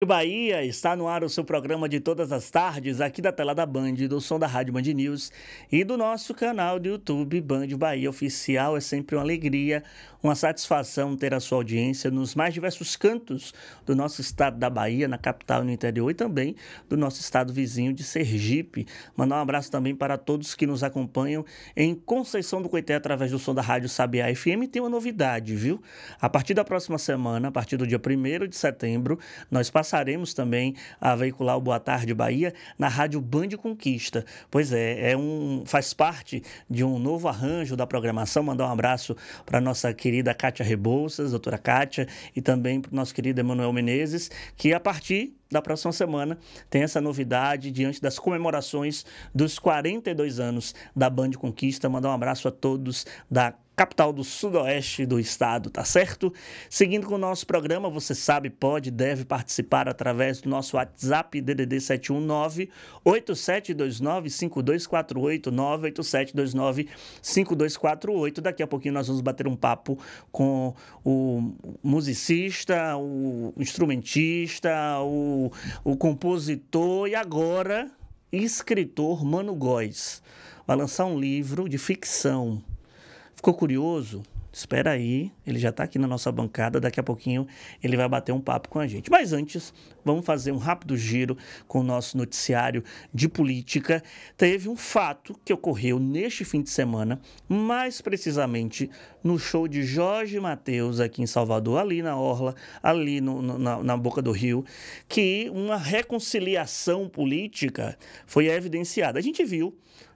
Bahia, está no ar o seu programa de todas as tardes, aqui da tela da Band, do som da Rádio Band News e do nosso canal do YouTube Band Bahia Oficial. É sempre uma alegria, uma satisfação ter a sua audiência nos mais diversos cantos do nosso estado da Bahia, na capital e no interior, e também do nosso estado vizinho de Sergipe. Mandar um abraço também para todos que nos acompanham em Conceição do Coité através do som da Rádio Sabiá FM. Tem uma novidade, viu? A partir da próxima semana, a partir do dia 1º de setembro, nós passaremos também a veicular o Boa Tarde Bahia na Rádio Band Conquista. Pois é, faz parte de um novo arranjo da programação. Mandar um abraço para a nossa querida Kátia Rebouças, doutora Kátia, e também para o nosso querido Emanuel Menezes, que a partir da próxima semana tem essa novidade diante das comemorações dos 42 anos da Band Conquista. Mandar um abraço a todos da capital do sudoeste do estado, tá certo? Seguindo com o nosso programa, você sabe, pode, deve participar através do nosso WhatsApp DDD 719-8729-5248, 98729-5248. Daqui a pouquinho nós vamos bater um papo com o musicista, o instrumentista, o compositor e agora escritor Mano Góes. Vai lançar um livro de ficção. Ficou curioso? Espera aí, ele já está aqui na nossa bancada, daqui a pouquinho ele vai bater um papo com a gente. Mas antes, vamos fazer um rápido giro com o nosso noticiário de política. Teve um fato que ocorreu neste fim de semana, mais precisamente no show de Jorge Mateus aqui em Salvador, ali na Orla, ali na boca do rio, que uma reconciliação política foi evidenciada. A gente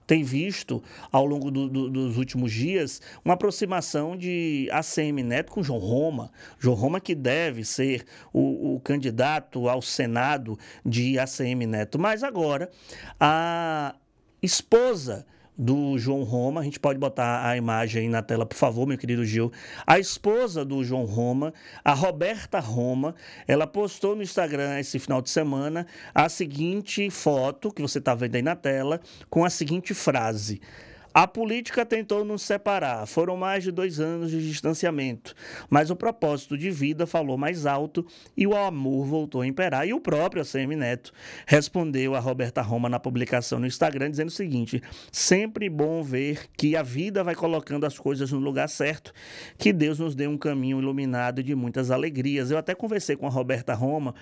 tem visto, ao longo dos últimos dias, uma aproximação de ACM Neto com João Roma. João Roma que deve ser o candidato ao Senado de ACM Neto. Mas agora, a esposa do João Roma, a gente pode botar a imagem aí na tela, por favor, meu querido Gil. A esposa do João Roma, a Roberta Roma, ela postou no Instagram esse final de semana a seguinte foto, que você está vendo aí na tela, com a seguinte frase: a política tentou nos separar, foram mais de 2 anos de distanciamento, mas o propósito de vida falou mais alto e o amor voltou a imperar. E o próprio ACM Neto respondeu a Roberta Roma na publicação no Instagram, dizendo o seguinte: sempre bom ver que a vida vai colocando as coisas no lugar certo, que Deus nos dê um caminho iluminado de muitas alegrias. Eu até conversei com a Roberta Roma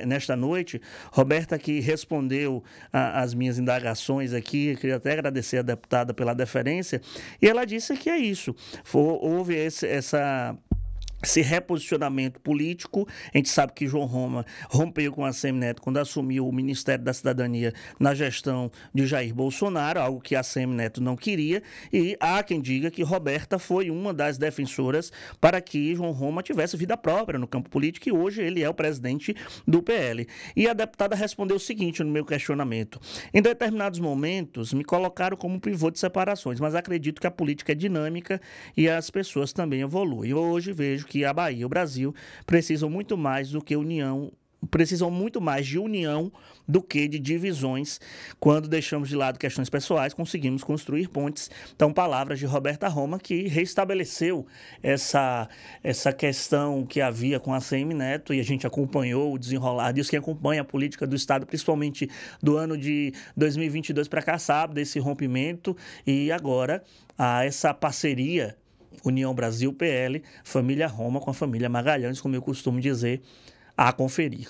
nesta noite, Roberta que respondeu as minhas indagações aqui, queria até agradecer a deputada pela deferência, e ela disse que é isso. Houve esse reposicionamento político. A gente sabe que João Roma rompeu com a ACM Neto quando assumiu o Ministério da Cidadania na gestão de Jair Bolsonaro, algo que a ACM Neto não queria, e há quem diga que Roberta foi uma das defensoras para que João Roma tivesse vida própria no campo político, e hoje ele é o presidente do PL. E a deputada respondeu o seguinte no meu questionamento: em determinados momentos me colocaram como pivô de separações, mas acredito que a política é dinâmica e as pessoas também evoluem. Hoje vejo que a Bahia e o Brasil precisam muito mais do que união, precisam muito mais de união do que de divisões. Quando deixamos de lado questões pessoais, conseguimos construir pontes. Então, palavras de Roberta Roma, que restabeleceu essa questão que havia com a ACM Neto, e a gente acompanhou o desenrolar disso. Quem acompanha a política do Estado, principalmente do ano de 2022 para cá, sabe desse rompimento, e agora há essa parceria União Brasil-PL, família Roma com a família Magalhães, como eu costumo dizer, a conferir.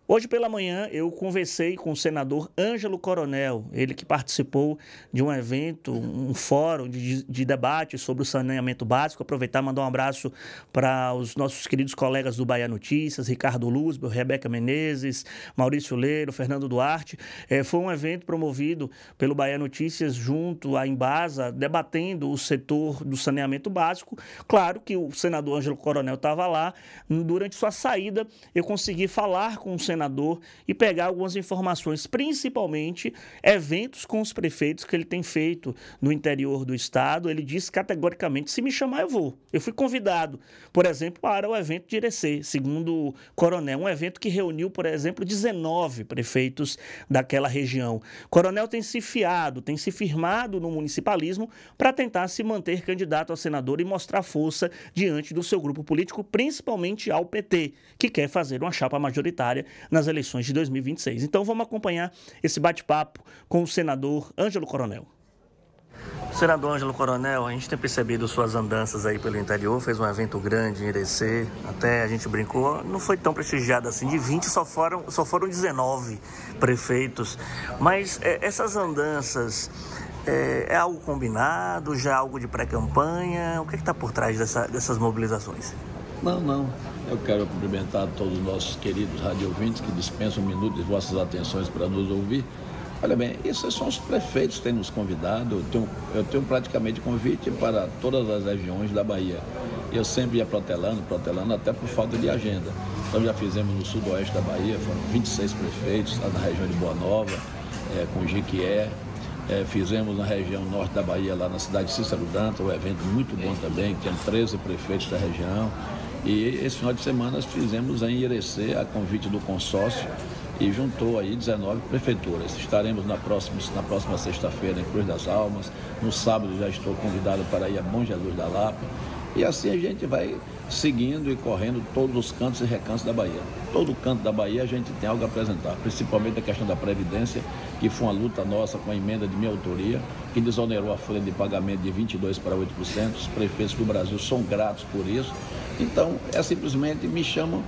Hoje pela manhã eu conversei com o senador Ângelo Coronel, ele que participou de um evento, um fórum de debate sobre o saneamento básico. Aproveitar e mandar um abraço para os nossos queridos colegas do Bahia Notícias, Ricardo Luzbel, Rebeca Menezes, Maurício Leiro, Fernando Duarte. Foi um evento promovido pelo Bahia Notícias junto à Embasa, debatendo o setor do saneamento básico. Claro que o senador Ângelo Coronel estava lá. Durante sua saída, eu consegui falar com o senador senador e pegar algumas informações, principalmente eventos com os prefeitos que ele tem feito no interior do estado. Ele disse categoricamente, se me chamar eu vou. Eu fui convidado, por exemplo, para o evento de Irecê, segundo o Coronel, um evento que reuniu, por exemplo, 19 prefeitos daquela região. Coronel tem se firmado no municipalismo para tentar se manter candidato a senador e mostrar força diante do seu grupo político, principalmente ao PT, que quer fazer uma chapa majoritária nas eleições de 2026. Então vamos acompanhar esse bate-papo com o senador Ângelo Coronel. Senador Ângelo Coronel, a gente tem percebido suas andanças aí pelo interior, fez um evento grande em Irecê, até a gente brincou, não foi tão prestigiado assim, de 20 só foram 19 prefeitos, mas essas andanças é algo combinado, já é algo de pré-campanha, o que está por trás dessas mobilizações? Não, eu quero cumprimentar todos os nossos queridos radiovintes que dispensam um minuto de vossas atenções para nos ouvir. Olha bem, esses são os prefeitos que têm nos convidado. Eu tenho praticamente convite para todas as regiões da Bahia. Eu sempre ia protelando até por falta de agenda. Então já fizemos no sudoeste da Bahia, foram 26 prefeitos, lá na região de Boa Nova, com Jiquié. Fizemos na região norte da Bahia, lá na cidade de Cícero Dantas, um evento muito bom também, que tinha 13 prefeitos da região. E esse final de semana fizemos em Irecê, a convite do consórcio, e juntou aí 19 prefeituras. Estaremos na próxima sexta-feira em Cruz das Almas, no sábado já estou convidado para ir a Bom Jesus da Lapa, e assim a gente vai seguindo e correndo todos os cantos e recantos da Bahia. Todo canto da Bahia a gente tem algo a apresentar, principalmente a questão da Previdência, que foi uma luta nossa com a emenda de minha autoria, que desonerou a folha de pagamento de 22% para 8%. Os prefeitos do Brasil são gratos por isso. Então, simplesmente me chamam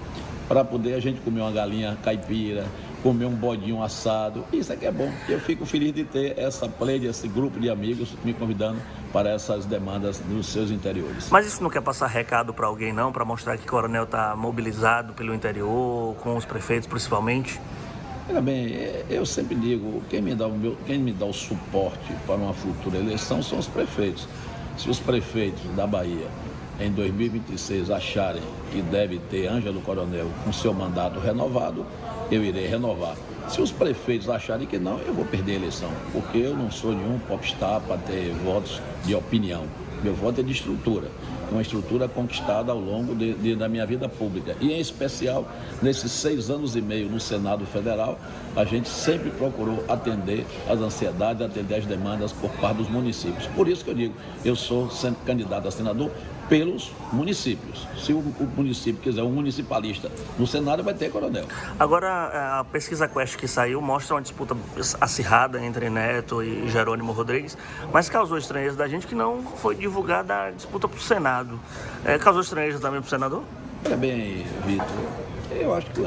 para poder a gente comer uma galinha caipira, comer um bodinho assado. Isso é que é bom. Eu fico feliz de ter essa play, esse grupo de amigos me convidando para essas demandas nos seus interiores. Mas isso não quer passar recado para alguém não, para mostrar que o Coronel está mobilizado pelo interior, com os prefeitos principalmente? Olha bem, eu sempre digo, quem me dá o suporte para uma futura eleição são os prefeitos. Se os prefeitos da Bahia, em 2026, acharem que deve ter Ângelo Coronel com seu mandato renovado, eu irei renovar. Se os prefeitos acharem que não, eu vou perder a eleição, porque eu não sou nenhum popstar para ter votos de opinião. Meu voto é de estrutura, uma estrutura conquistada ao longo da minha vida pública. E, em especial, nesses 6 anos e meio no Senado Federal, a gente sempre procurou atender as ansiedades, atender as demandas por parte dos municípios. Por isso que eu digo, eu sou sempre candidato a senador pelos municípios. Se o município quiser um municipalista no Senado, vai ter Coronel. Agora, a pesquisa Quest que saiu mostra uma disputa acirrada entre Neto e Jerônimo Rodrigues, mas causou estranheza da gente que não foi divulgada a disputa para o Senado. Causou estranheza também para o senador? Olha bem, Vitor, eu acho que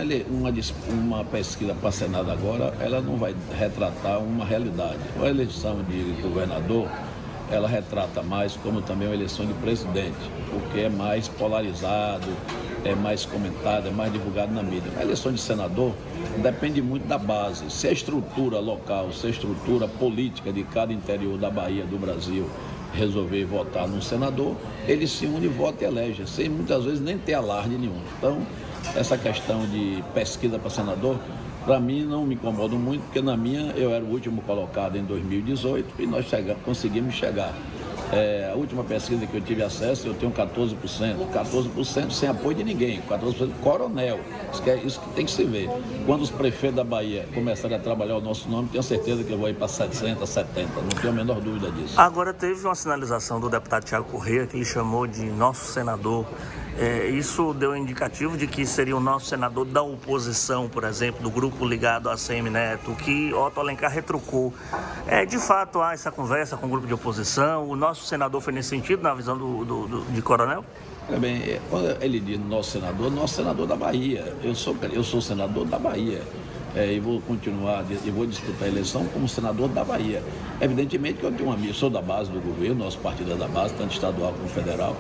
uma pesquisa para Senado agora, ela não vai retratar uma realidade. A eleição de governador, ela retrata mais como também uma eleição de presidente, porque é mais polarizado, é mais comentado, é mais divulgado na mídia. A eleição de senador depende muito da base. Se a estrutura local, se a estrutura política de cada interior da Bahia, do Brasil, resolver votar num senador, ele se une, vota e elege, sem muitas vezes nem ter alarde nenhum. Então, essa questão de pesquisa para senador, para mim não me incomoda muito, porque na minha eu era o último colocado em 2018 e nós conseguimos chegar. A última pesquisa que eu tive acesso, eu tenho 14% sem apoio de ninguém, 14% coronel. Isso que tem que se ver. Quando os prefeitos da Bahia começarem a trabalhar o nosso nome, tenho certeza que eu vou ir para 60, 70, não tenho a menor dúvida disso. Agora teve uma sinalização do deputado Thiago Corrêa, que ele chamou de nosso senador. Isso deu um indicativo de que seria o nosso senador da oposição, por exemplo, do grupo ligado a ACM Neto, que Otto Alencar retrucou. De fato, há essa conversa com o grupo de oposição. O nosso senador foi nesse sentido, na visão de Coronel? Bem, quando ele diz nosso senador da Bahia. Eu sou senador da Bahia. E vou continuar, e vou disputar a eleição como senador da Bahia. Evidentemente que eu tenho um amigo, sou da base do governo, nosso partido é da base, tanto estadual como federal.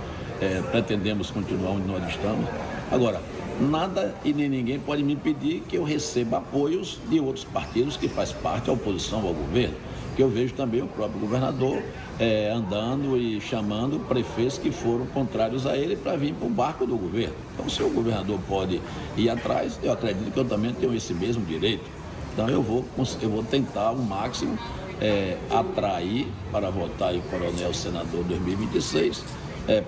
Pretendemos continuar onde nós estamos. Agora, nada e nem ninguém pode me impedir que eu receba apoios de outros partidos que fazem parte da oposição ao governo, que eu vejo também o próprio governador andando e chamando prefeitos que foram contrários a ele para vir para o barco do governo. Então, se o governador pode ir atrás, eu acredito que eu também tenho esse mesmo direito. Então, eu vou tentar ao máximo atrair para votar em coronel senador 2026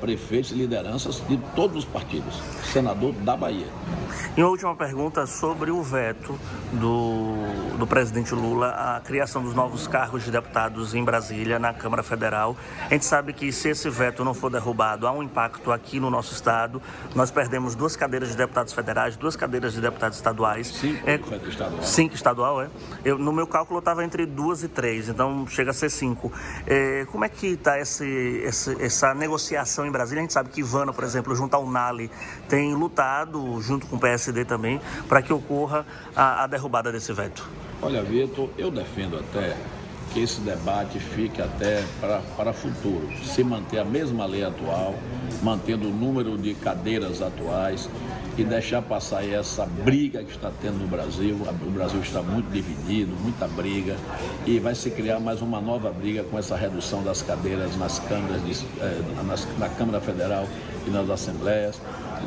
prefeitos e lideranças de todos os partidos, senador da Bahia. E uma última pergunta sobre o veto do presidente Lula à criação dos novos cargos de deputados em Brasília, na Câmara Federal. A gente sabe que se esse veto não for derrubado, há um impacto aqui no nosso estado. Nós perdemos 2 cadeiras de deputados federais, 2 cadeiras de deputados estaduais. 5 estadual. 5 estadual, no meu cálculo estava entre 2 e 3, então chega a ser 5. Como é que está essa negociação em Brasília? A gente sabe que Ivana, por exemplo, junto ao Nali, tem lutado, junto com o PSD também, para que ocorra a derrubada desse veto. Olha, Vitor, eu defendo até que esse debate fique até para futuro. Se manter a mesma lei atual, mantendo o número de cadeiras atuais e deixar passar aí essa briga que está tendo no Brasil. O Brasil está muito dividido, muita briga, e vai se criar mais uma nova briga com essa redução das cadeiras nas câmaras, na Câmara Federal e nas assembleias.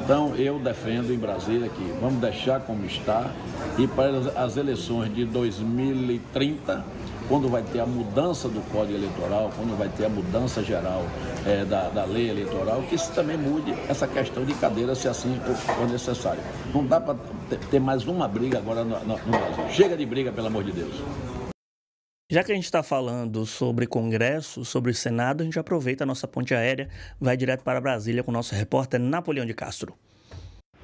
Então, eu defendo em Brasília que vamos deixar como está, e para as eleições de 2030, quando vai ter a mudança do Código Eleitoral, quando vai ter a mudança geral da lei eleitoral, que isso também mude essa questão de cadeira, se assim for necessário. Não dá para ter mais uma briga agora no Brasil. Chega de briga, pelo amor de Deus. Já que a gente está falando sobre Congresso, sobre Senado, a gente aproveita a nossa ponte aérea, vai direto para Brasília com o nosso repórter Napoleão de Castro.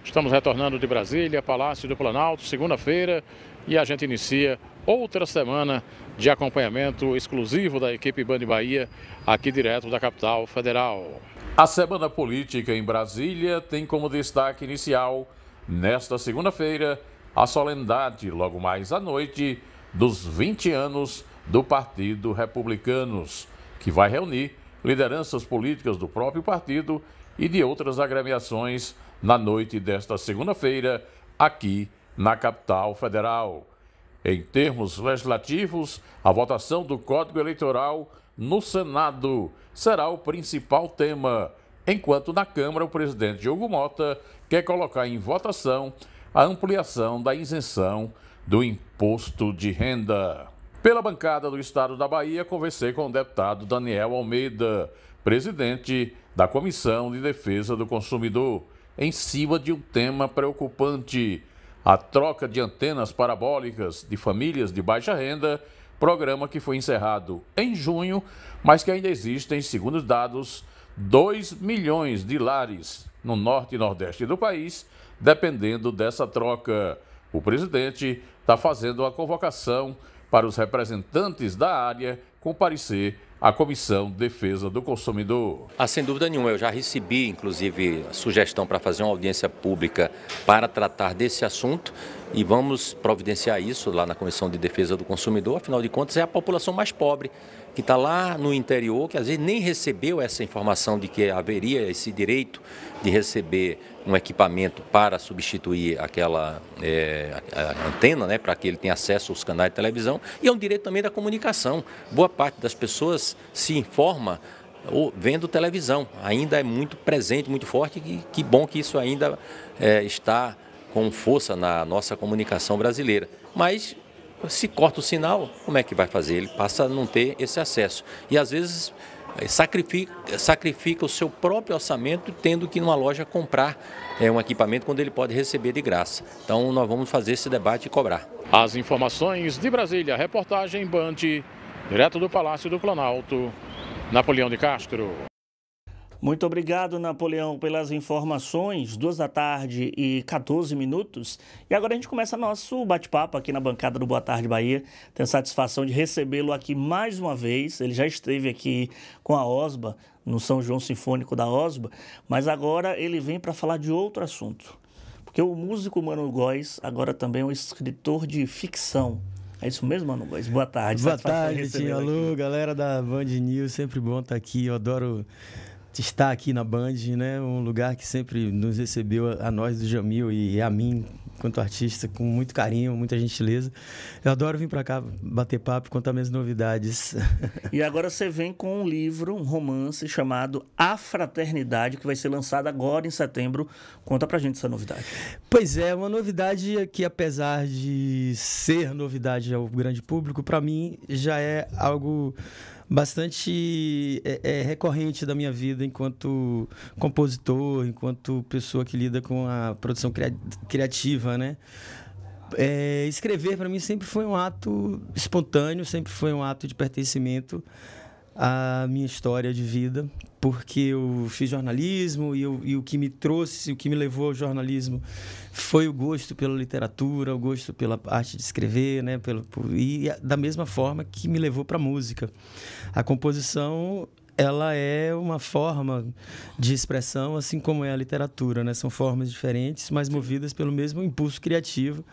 Estamos retornando de Brasília, Palácio do Planalto, segunda-feira, e a gente inicia outra semana de acompanhamento exclusivo da equipe Band Bahia, aqui direto da capital federal. A semana política em Brasília tem como destaque inicial, nesta segunda-feira, a solenidade, logo mais à noite, dos 20 anos do Partido Republicanos, que vai reunir lideranças políticas do próprio partido e de outras agremiações na noite desta segunda-feira, aqui na capital federal. Em termos legislativos, a votação do Código Eleitoral no Senado será o principal tema, enquanto na Câmara o presidente Diogo Mota quer colocar em votação a ampliação da isenção do imposto de renda. Pela bancada do Estado da Bahia, conversei com o deputado Daniel Almeida, presidente da Comissão de Defesa do Consumidor, em cima de um tema preocupante: a troca de antenas parabólicas de famílias de baixa renda, programa que foi encerrado em junho, mas que ainda existem, segundo os dados, 2 milhões de lares no norte e nordeste do país, dependendo dessa troca. O presidente está fazendo a convocação para os representantes da área comparecer à Comissão de Defesa do Consumidor. Sem dúvida nenhuma, eu já recebi, inclusive, a sugestão para fazer uma audiência pública para tratar desse assunto, e vamos providenciar isso lá na Comissão de Defesa do Consumidor. Afinal de contas, é a população mais pobre, que está lá no interior, que às vezes nem recebeu essa informação de que haveria esse direito de receber um equipamento para substituir aquela antena, né, para que ele tenha acesso aos canais de televisão, e é um direito também da comunicação. Boa parte das pessoas se informa vendo televisão, ainda é muito presente, muito forte, e que bom que isso ainda está com força na nossa comunicação brasileira. Mas se corta o sinal, como é que vai fazer? Ele passa a não ter esse acesso. E às vezes sacrifica o seu próprio orçamento, tendo que ir numa loja comprar um equipamento quando ele pode receber de graça. Então nós vamos fazer esse debate e cobrar. As informações de Brasília, reportagem Band, direto do Palácio do Planalto, Napoleão de Castro. Muito obrigado, Napoleão, pelas informações. 2h14. E agora a gente começa nosso bate-papo aqui na bancada do Boa Tarde Bahia. Tenho a satisfação de recebê-lo aqui mais uma vez. Ele já esteve aqui com a OSBA, no São João Sinfônico da OSBA, mas agora ele vem para falar de outro assunto. Porque o músico Mano Góes agora também é um escritor de ficção. É isso mesmo, Mano Góes? Boa tarde. Boa tarde, Tinha Lu, galera da Band News. Sempre bom estar aqui. Eu adoro estar aqui na Band, né? Um lugar que sempre nos recebeu, a nós do Jamil e a mim, quanto artista, com muito carinho, muita gentileza. Eu adoro vir para cá bater papo, contar minhas novidades. E agora você vem com um livro, um romance chamado A Fraternidade, que vai ser lançado agora em setembro. Conta pra gente essa novidade. Pois é, uma novidade que, apesar de ser novidade ao grande público, para mim já é algo bastante recorrente da minha vida enquanto compositor, enquanto pessoa que lida com a produção criativa, né? Escrever para mim sempre foi um ato espontâneo, sempre foi um ato de pertencimento à minha história de vida, porque eu fiz jornalismo e o que me trouxe, o que me levou ao jornalismo foi o gosto pela literatura, o gosto pela arte de escrever, né? E da mesma forma que me levou para a música. A composição, ela é uma forma de expressão, assim como é a literatura, né? São formas diferentes, mas movidas pelo mesmo impulso criativo,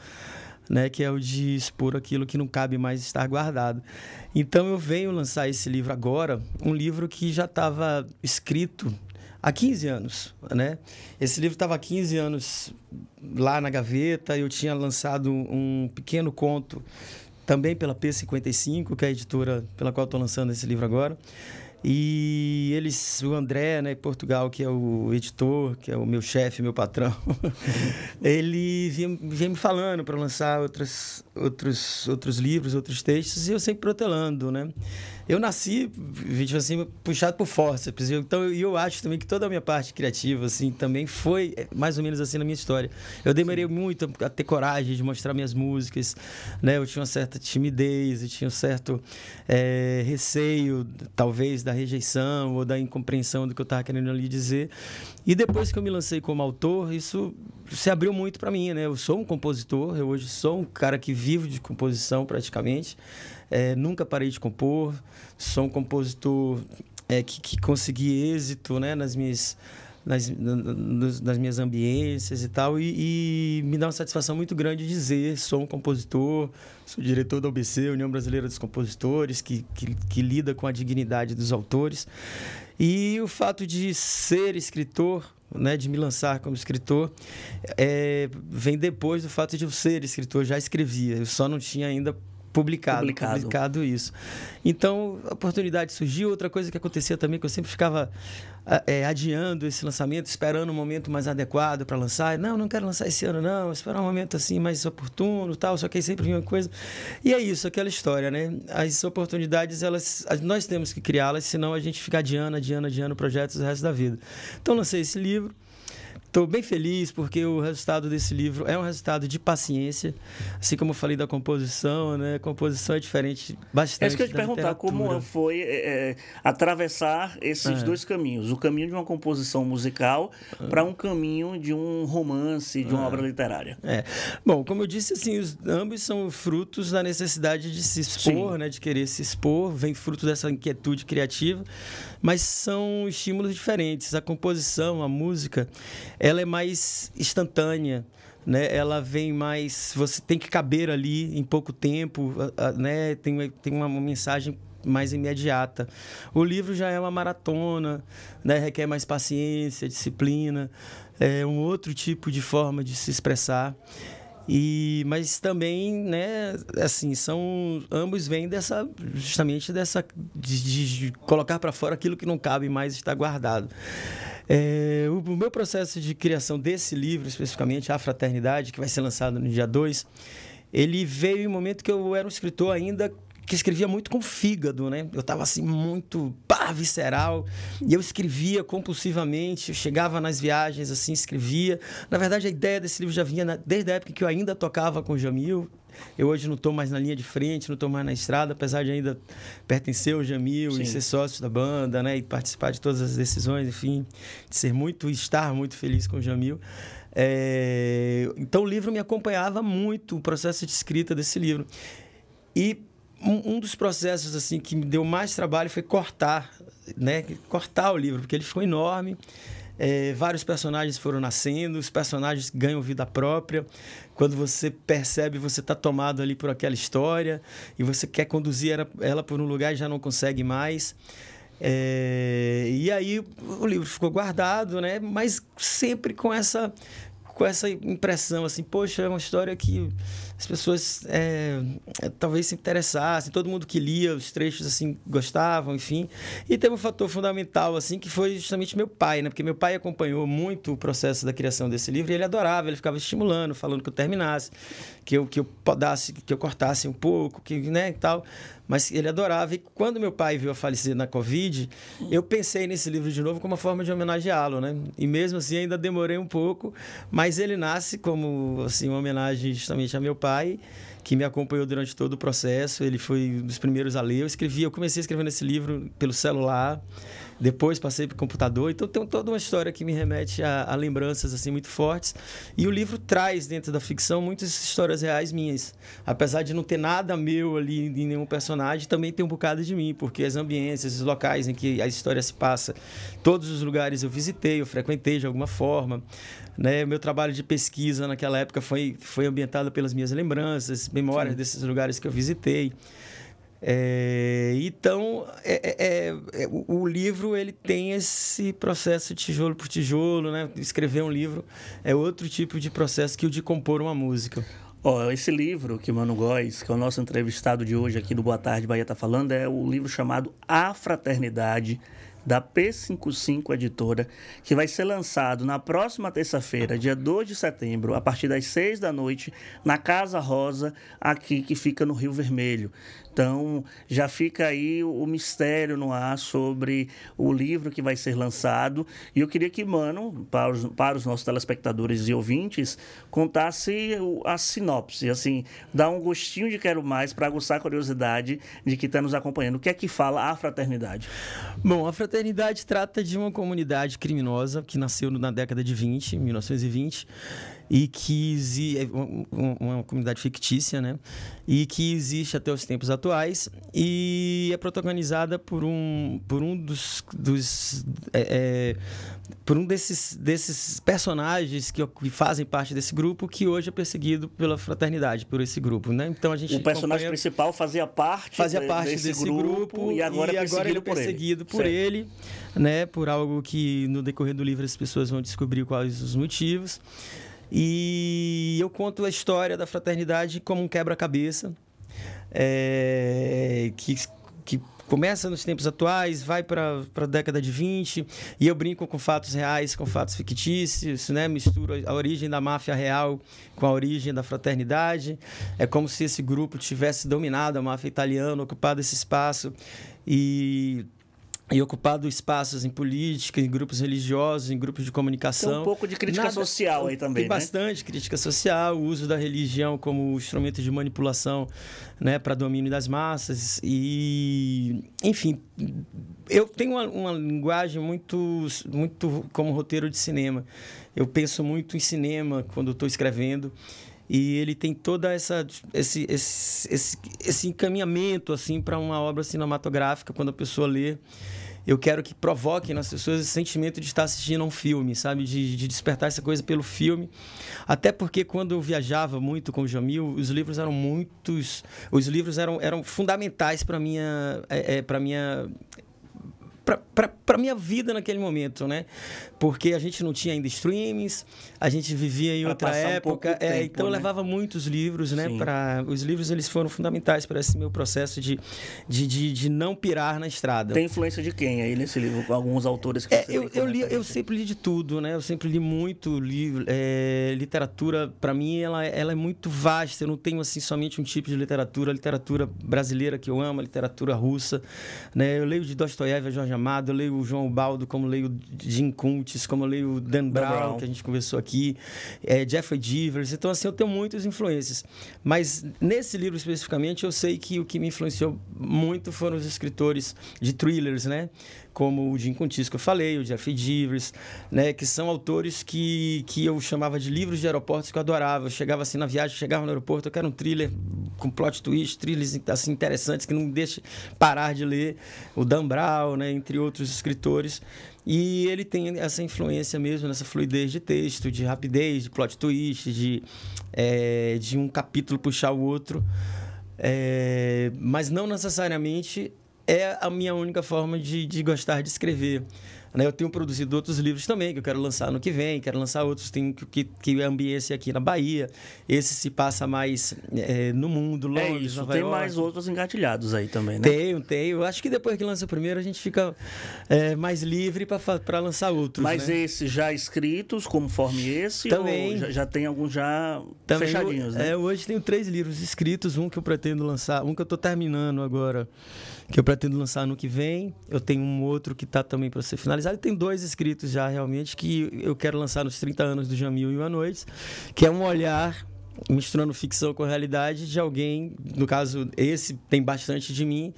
né, que é o de expor aquilo que não cabe mais estar guardado. Então eu venho lançar esse livro agora, um livro que já estava escrito há 15 anos, né? Esse livro estava há 15 anos lá na gaveta, eu tinha lançado um pequeno conto também pela P55, que é a editora pela qual estou lançando esse livro agora. E o André, né, Portugal, que é o editor, que é o meu chefe, meu patrão, ele vinha me falando para lançar outros livros, outros textos, e eu sempre protelando, né? Eu nasci, assim, puxado por fórceps, então eu acho também que toda a minha parte criativa, assim, também foi mais ou menos assim na minha história. Eu demorei muito a ter coragem de mostrar minhas músicas, né? Eu tinha uma certa timidez, eu tinha um certo receio, talvez, da rejeição ou da incompreensão do que eu estava querendo ali dizer. E depois que eu me lancei como autor, isso se abriu muito para mim, né? Eu sou um compositor, eu hoje sou um cara que vivo de composição praticamente. Nunca parei de compor, sou um compositor que consegui êxito, né, nas minhas ambiências e tal, e me dá uma satisfação muito grande dizer: sou um compositor, sou diretor da UBC, União Brasileira dos Compositores, que lida com a dignidade dos autores. E o fato de ser escritor, né, de me lançar como escritor, vem depois do fato de eu ser escritor. Já escrevia, eu só não tinha ainda publicado isso. Então, a oportunidade surgiu. Outra coisa que acontecia também, que eu sempre ficava adiando esse lançamento, esperando um momento mais adequado para lançar. Não quero lançar esse ano, não. Esperar um momento assim mais oportuno, tal. Só que aí sempre vinha uma coisa. E é isso, aquela história, né? As oportunidades, nós temos que criá-las, senão a gente fica adiando projetos o resto da vida. Então, lancei esse livro. Estou bem feliz porque o resultado desse livro é um resultado de paciência, assim como eu falei da composição, né? A composição é diferente bastante. É isso que eu ia te perguntar, como foi atravessar esses dois caminhos, o caminho de uma composição musical para um caminho de um romance, de uma obra literária. Bom, como eu disse, assim, ambos são frutos da necessidade de se expor, né? De querer se expor, vem fruto dessa inquietude criativa, mas são estímulos diferentes. A composição, a música, ela é mais instantânea, né? Ela vem mais... Você tem que caber ali em pouco tempo, né? Tem uma mensagem mais imediata. O livro já é uma maratona, né? Requer mais paciência, disciplina, um outro tipo de forma de se expressar. Mas também, né, assim, ambos vêm justamente dessa de colocar para fora aquilo que não cabe mais estar guardado. O meu processo de criação desse livro, especificamente, A Fraternidade, que vai ser lançado no dia 2, ele veio em um momento que eu era um escritor ainda que escrevia muito com fígado, né? Eu estava assim muito visceral, e eu escrevia compulsivamente, eu chegava nas viagens assim, escrevia. Na verdade, a ideia desse livro já vinha desde a época que eu ainda tocava com o Jamil. Eu hoje não estou mais na linha de frente, não estou mais na estrada, apesar de ainda pertencer ao Jamil, sim, e ser sócio da banda, né? E participar de todas as decisões, enfim, de estar muito feliz com o Jamil. Então o livro me acompanhava muito, o processo de escrita desse livro. E um dos processos assim que me deu mais trabalho foi cortar o livro, porque ele ficou enorme. Vários personagens foram nascendo, os personagens ganham vida própria. Quando você percebe, você está tomado ali por aquela história e você quer conduzir ela por um lugar e já não consegue mais. E aí o livro ficou guardado, né? Mas sempre com com essa impressão, assim, poxa, é uma história que as pessoas talvez se interessassem, todo mundo que lia os trechos, assim, gostavam, enfim. E teve um fator fundamental, assim, que foi justamente meu pai, né? Porque meu pai acompanhou muito o processo da criação desse livro e ele adorava, ele ficava estimulando, falando que eu terminasse, que eu podasse, que eu cortasse um pouco, né, e tal. Mas ele adorava. E quando meu pai veio a falecer na Covid, eu pensei nesse livro de novo como uma forma de homenageá-lo, né? E mesmo assim ainda demorei um pouco, mas ele nasce como, assim, uma homenagem justamente a meu pai, que me acompanhou durante todo o processo. Ele foi um dos primeiros a ler. Eu comecei escrevendo esse livro pelo celular, depois passei para o computador. Então tem toda uma história que me remete a lembranças assim muito fortes. E o livro traz dentro da ficção muitas histórias reais minhas. Apesar de não ter nada meu ali em nenhum personagem, também tem um bocado de mim, porque as ambiências, os locais em que a história se passa, todos os lugares eu visitei, eu frequentei de alguma forma. Né? Meu trabalho de pesquisa naquela época foi ambientado pelas minhas lembranças, memórias desses lugares que eu visitei. Então, o livro ele tem esse processo tijolo por tijolo, né? Escrever um livro é outro tipo de processo que o de compor uma música. Esse livro que Mano Góes, que é o nosso entrevistado de hoje aqui do Boa Tarde Bahia, está falando, é o livro chamado A Fraternidade, da P55 Editora, que vai ser lançado na próxima terça-feira, dia 2 de setembro, a partir das 6 da noite, na Casa Rosa, aqui que fica no Rio Vermelho. Então, já fica aí o mistério no ar sobre o livro que vai ser lançado. E eu queria que Mano, para os nossos telespectadores e ouvintes, contasse a sinopse, assim, dar um gostinho de quero mais para aguçar a curiosidade de quem está nos acompanhando. O que é que fala a Fraternidade? Bom, a Fraternidade trata de uma comunidade criminosa que nasceu na década de 1920, e que uma comunidade fictícia, né? E que existe até os tempos atuais e é protagonizada por um desses personagens que fazem parte desse grupo, que hoje é perseguido pela Fraternidade, por esse grupo, né? Então a gente o personagem principal fazia parte desse grupo e agora ele é perseguido por ele, né? Por algo que no decorrer do livro as pessoas vão descobrir quais os motivos. E eu conto a história da Fraternidade como um quebra-cabeça, que começa nos tempos atuais, vai para a década de 20, e eu brinco com fatos reais, com fatos fictícios, né? Misturo a origem da máfia real com a origem da Fraternidade. É como se esse grupo tivesse dominado a máfia italiana, ocupado esse espaço e ocupado espaços em política, em grupos religiosos, em grupos de comunicação. Tem um pouco de crítica social aí também, tem bastante crítica social, o uso da religião como instrumento de manipulação, né, para domínio das massas. E, enfim, eu tenho uma linguagem muito como roteiro de cinema. Eu penso muito em cinema quando estou escrevendo. E ele tem toda esse encaminhamento assim, para uma obra cinematográfica. Quando a pessoa lê, eu quero que provoque nas pessoas esse sentimento de estar assistindo a um filme, sabe? De despertar essa coisa pelo filme. Até porque quando eu viajava muito com o Jamil, os livros eram fundamentais para minha vida naquele momento, né? Porque a gente não tinha ainda streamings, a gente vivia em outra época, tempo, então eu levava muitos livros, né? Os livros eles foram fundamentais para esse meu processo de não pirar na estrada. Tem influência de quem aí nesse livro? Com alguns autores que eu sempre li de tudo, né? Eu sempre li muito livro. Literatura, para mim, ela é muito vasta. Eu não tenho assim somente um tipo de literatura. A literatura brasileira que eu amo, a literatura russa, né? Eu leio de Dostoiévski, Jorge Amado, eu leio o João Ubaldo, como leio o Jim Kuntz, como eu leio o Dan Brown, que a gente conversou aqui, Jeffrey Devers. Então, assim, eu tenho muitas influências. Mas, nesse livro especificamente, eu sei que o que me influenciou muito foram os escritores de thrillers, né? Como o Jim Kuntz, que eu falei, o Jeffrey Devers, né? Que são autores que eu chamava de livros de aeroportos que eu adorava. Eu chegava assim na viagem, chegava no aeroporto, eu quero um thriller com plot twist, thrillers assim, interessantes, que não me deixe parar de ler. O Dan Brown, né? Entre outros escritores. E ele tem essa influência mesmo, nessa fluidez de texto, de rapidez, de plot twist, de um capítulo puxar o outro. Mas não necessariamente é a minha única forma de gostar de escrever. né? Eu tenho produzido outros livros também, que eu quero lançar no que vem, quero lançar outros, tem que é ambiência aqui na Bahia. Esse se passa mais no mundo, Londres, É isso, Nova tem York. mais outros engatilhados aí também, né? Tenho. Acho que depois que lança o primeiro, a gente fica mais livre para lançar outros. Mas né? esses já escritos, conforme esse? Também. Ou já tem alguns já Também fechadinhos, né? Hoje tenho 3 livros escritos, um que eu pretendo lançar, um que eu estou terminando agora, que eu pretendo lançar no que vem. Eu tenho um outro que está também para ser finalizado. E tem 2 escritos já, realmente, que eu quero lançar nos 30 anos do Jamil e Uma Noite, que é um olhar misturando ficção com realidade de alguém, no caso, esse tem bastante de mim,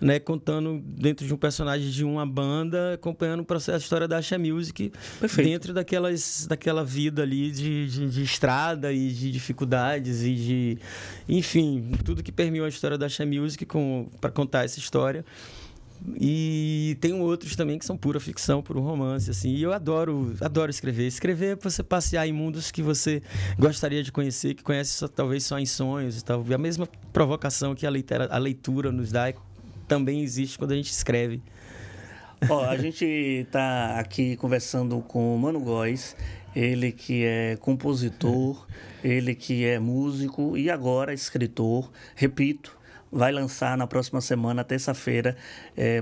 né, contando dentro de um personagem de uma banda, acompanhando o processo, a história da Axé Music. Perfeito. Dentro daquela vida ali de estrada e de dificuldades e de... Enfim, tudo que permeou a história da Axé Music para contar essa história. E tem outros também que são pura ficção, puro romance, assim. E eu adoro escrever. Escrever é você passear em mundos que você gostaria de conhecer, que conhece talvez só em sonhos e tal. E a mesma provocação que a leitura nos dá também existe quando a gente escreve. A gente está aqui conversando com o Mano Góes, ele que é compositor, ele que é músico e agora escritor. Repito, vai lançar na próxima semana, terça-feira,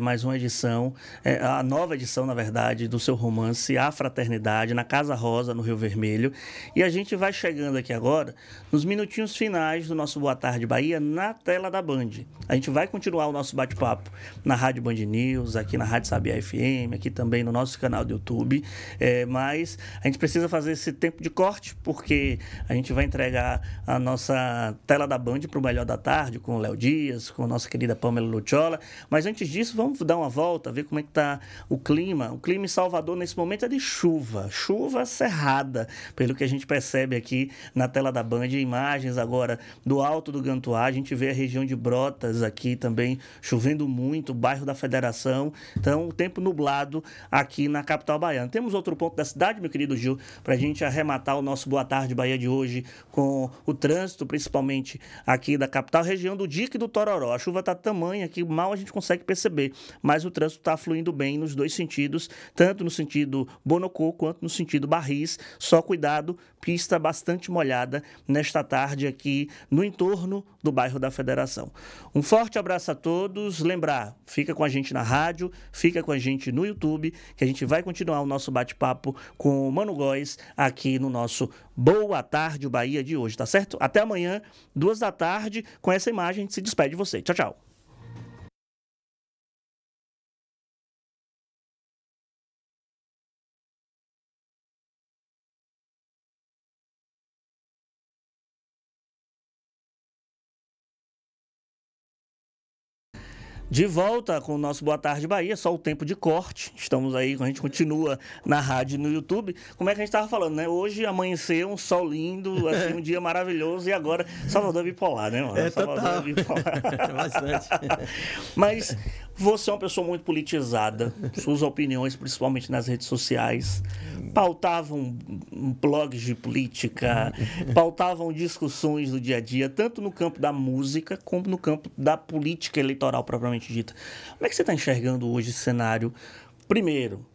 mais uma edição, a nova edição, na verdade, do seu romance A Fraternidade, na Casa Rosa, no Rio Vermelho. E a gente vai chegando aqui agora, nos minutinhos finais do nosso Boa Tarde Bahia, na tela da Band. A gente vai continuar o nosso bate-papo na Rádio Band News, aqui na Rádio Sabiá FM, aqui também no nosso canal do YouTube. Mas a gente precisa fazer esse tempo de corte, porque a gente vai entregar a nossa tela da Band para o Melhor da Tarde, com o Léo Dias, com a nossa querida Pamela Lucciola. Mas antes disso, vamos dar uma volta, ver como é que está o clima. O clima em Salvador, nesse momento, é de chuva cerrada, pelo que a gente percebe aqui na tela da Band. Imagens agora do Alto do Gantuá. A gente vê a região de Brotas aqui também chovendo muito, o bairro da Federação. Então, o tempo nublado aqui na capital baiana. Temos outro ponto da cidade, meu querido Gil, para a gente arrematar o nosso Boa Tarde Bahia de hoje com o trânsito, principalmente aqui da capital, região do Dique e do Tororó. A chuva está tamanha que mal a gente consegue perceber, mas o trânsito está fluindo bem nos 2 sentidos, tanto no sentido Bonocô quanto no sentido Barris. Só cuidado, pista bastante molhada nesta tarde aqui no entorno do bairro da Federação. Um forte abraço a todos. Lembrar, fica com a gente na rádio, fica com a gente no YouTube, que a gente vai continuar o nosso bate-papo com o Mano Góes aqui no nosso Boa Tarde Bahia de hoje, tá certo? Até amanhã, 2 da tarde, com essa imagem a gente se despede de você. Tchau, tchau. De volta com o nosso Boa Tarde Bahia, só o tempo de corte. Estamos aí, a gente continua na rádio e no YouTube. Como é que a gente estava falando, né? Hoje amanheceu um sol lindo, assim, um dia maravilhoso. E agora, Salvador é bipolar, né, mano? Salvador total. É bipolar. Bastante. Mas você é uma pessoa muito politizada. Suas opiniões, principalmente nas redes sociais, pautavam blogs de política, pautavam discussões do dia a dia, tanto no campo da música como no campo da política eleitoral propriamente dita. Como é que você está enxergando hoje esse cenário, primeiro,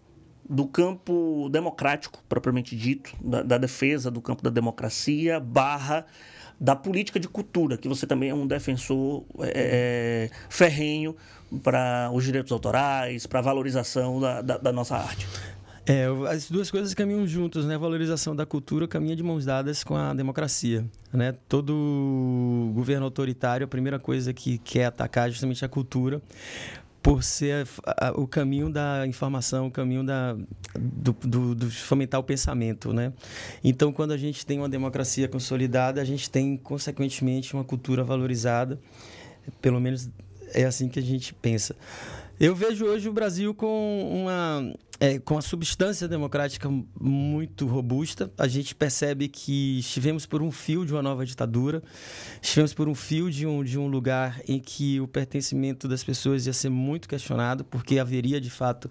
do campo democrático, propriamente dito, da defesa do campo da democracia, da política de cultura, que você também é um defensor ferrenho para os direitos autorais, para a valorização da nossa arte? As 2 coisas caminham juntas, né? A valorização da cultura caminha de mãos dadas com a democracia, né? Todo governo autoritário, a primeira coisa que quer atacar é justamente a cultura, por ser o caminho da informação, o caminho do fomentar o pensamento, né? Então, quando a gente tem uma democracia consolidada, a gente tem, consequentemente, uma cultura valorizada. Pelo menos é assim que a gente pensa. Eu vejo hoje o Brasil com a substância democrática muito robusta. A gente percebe que estivemos por um fio de uma nova ditadura, estivemos por um fio de um lugar em que o pertencimento das pessoas ia ser muito questionado, porque haveria, de fato,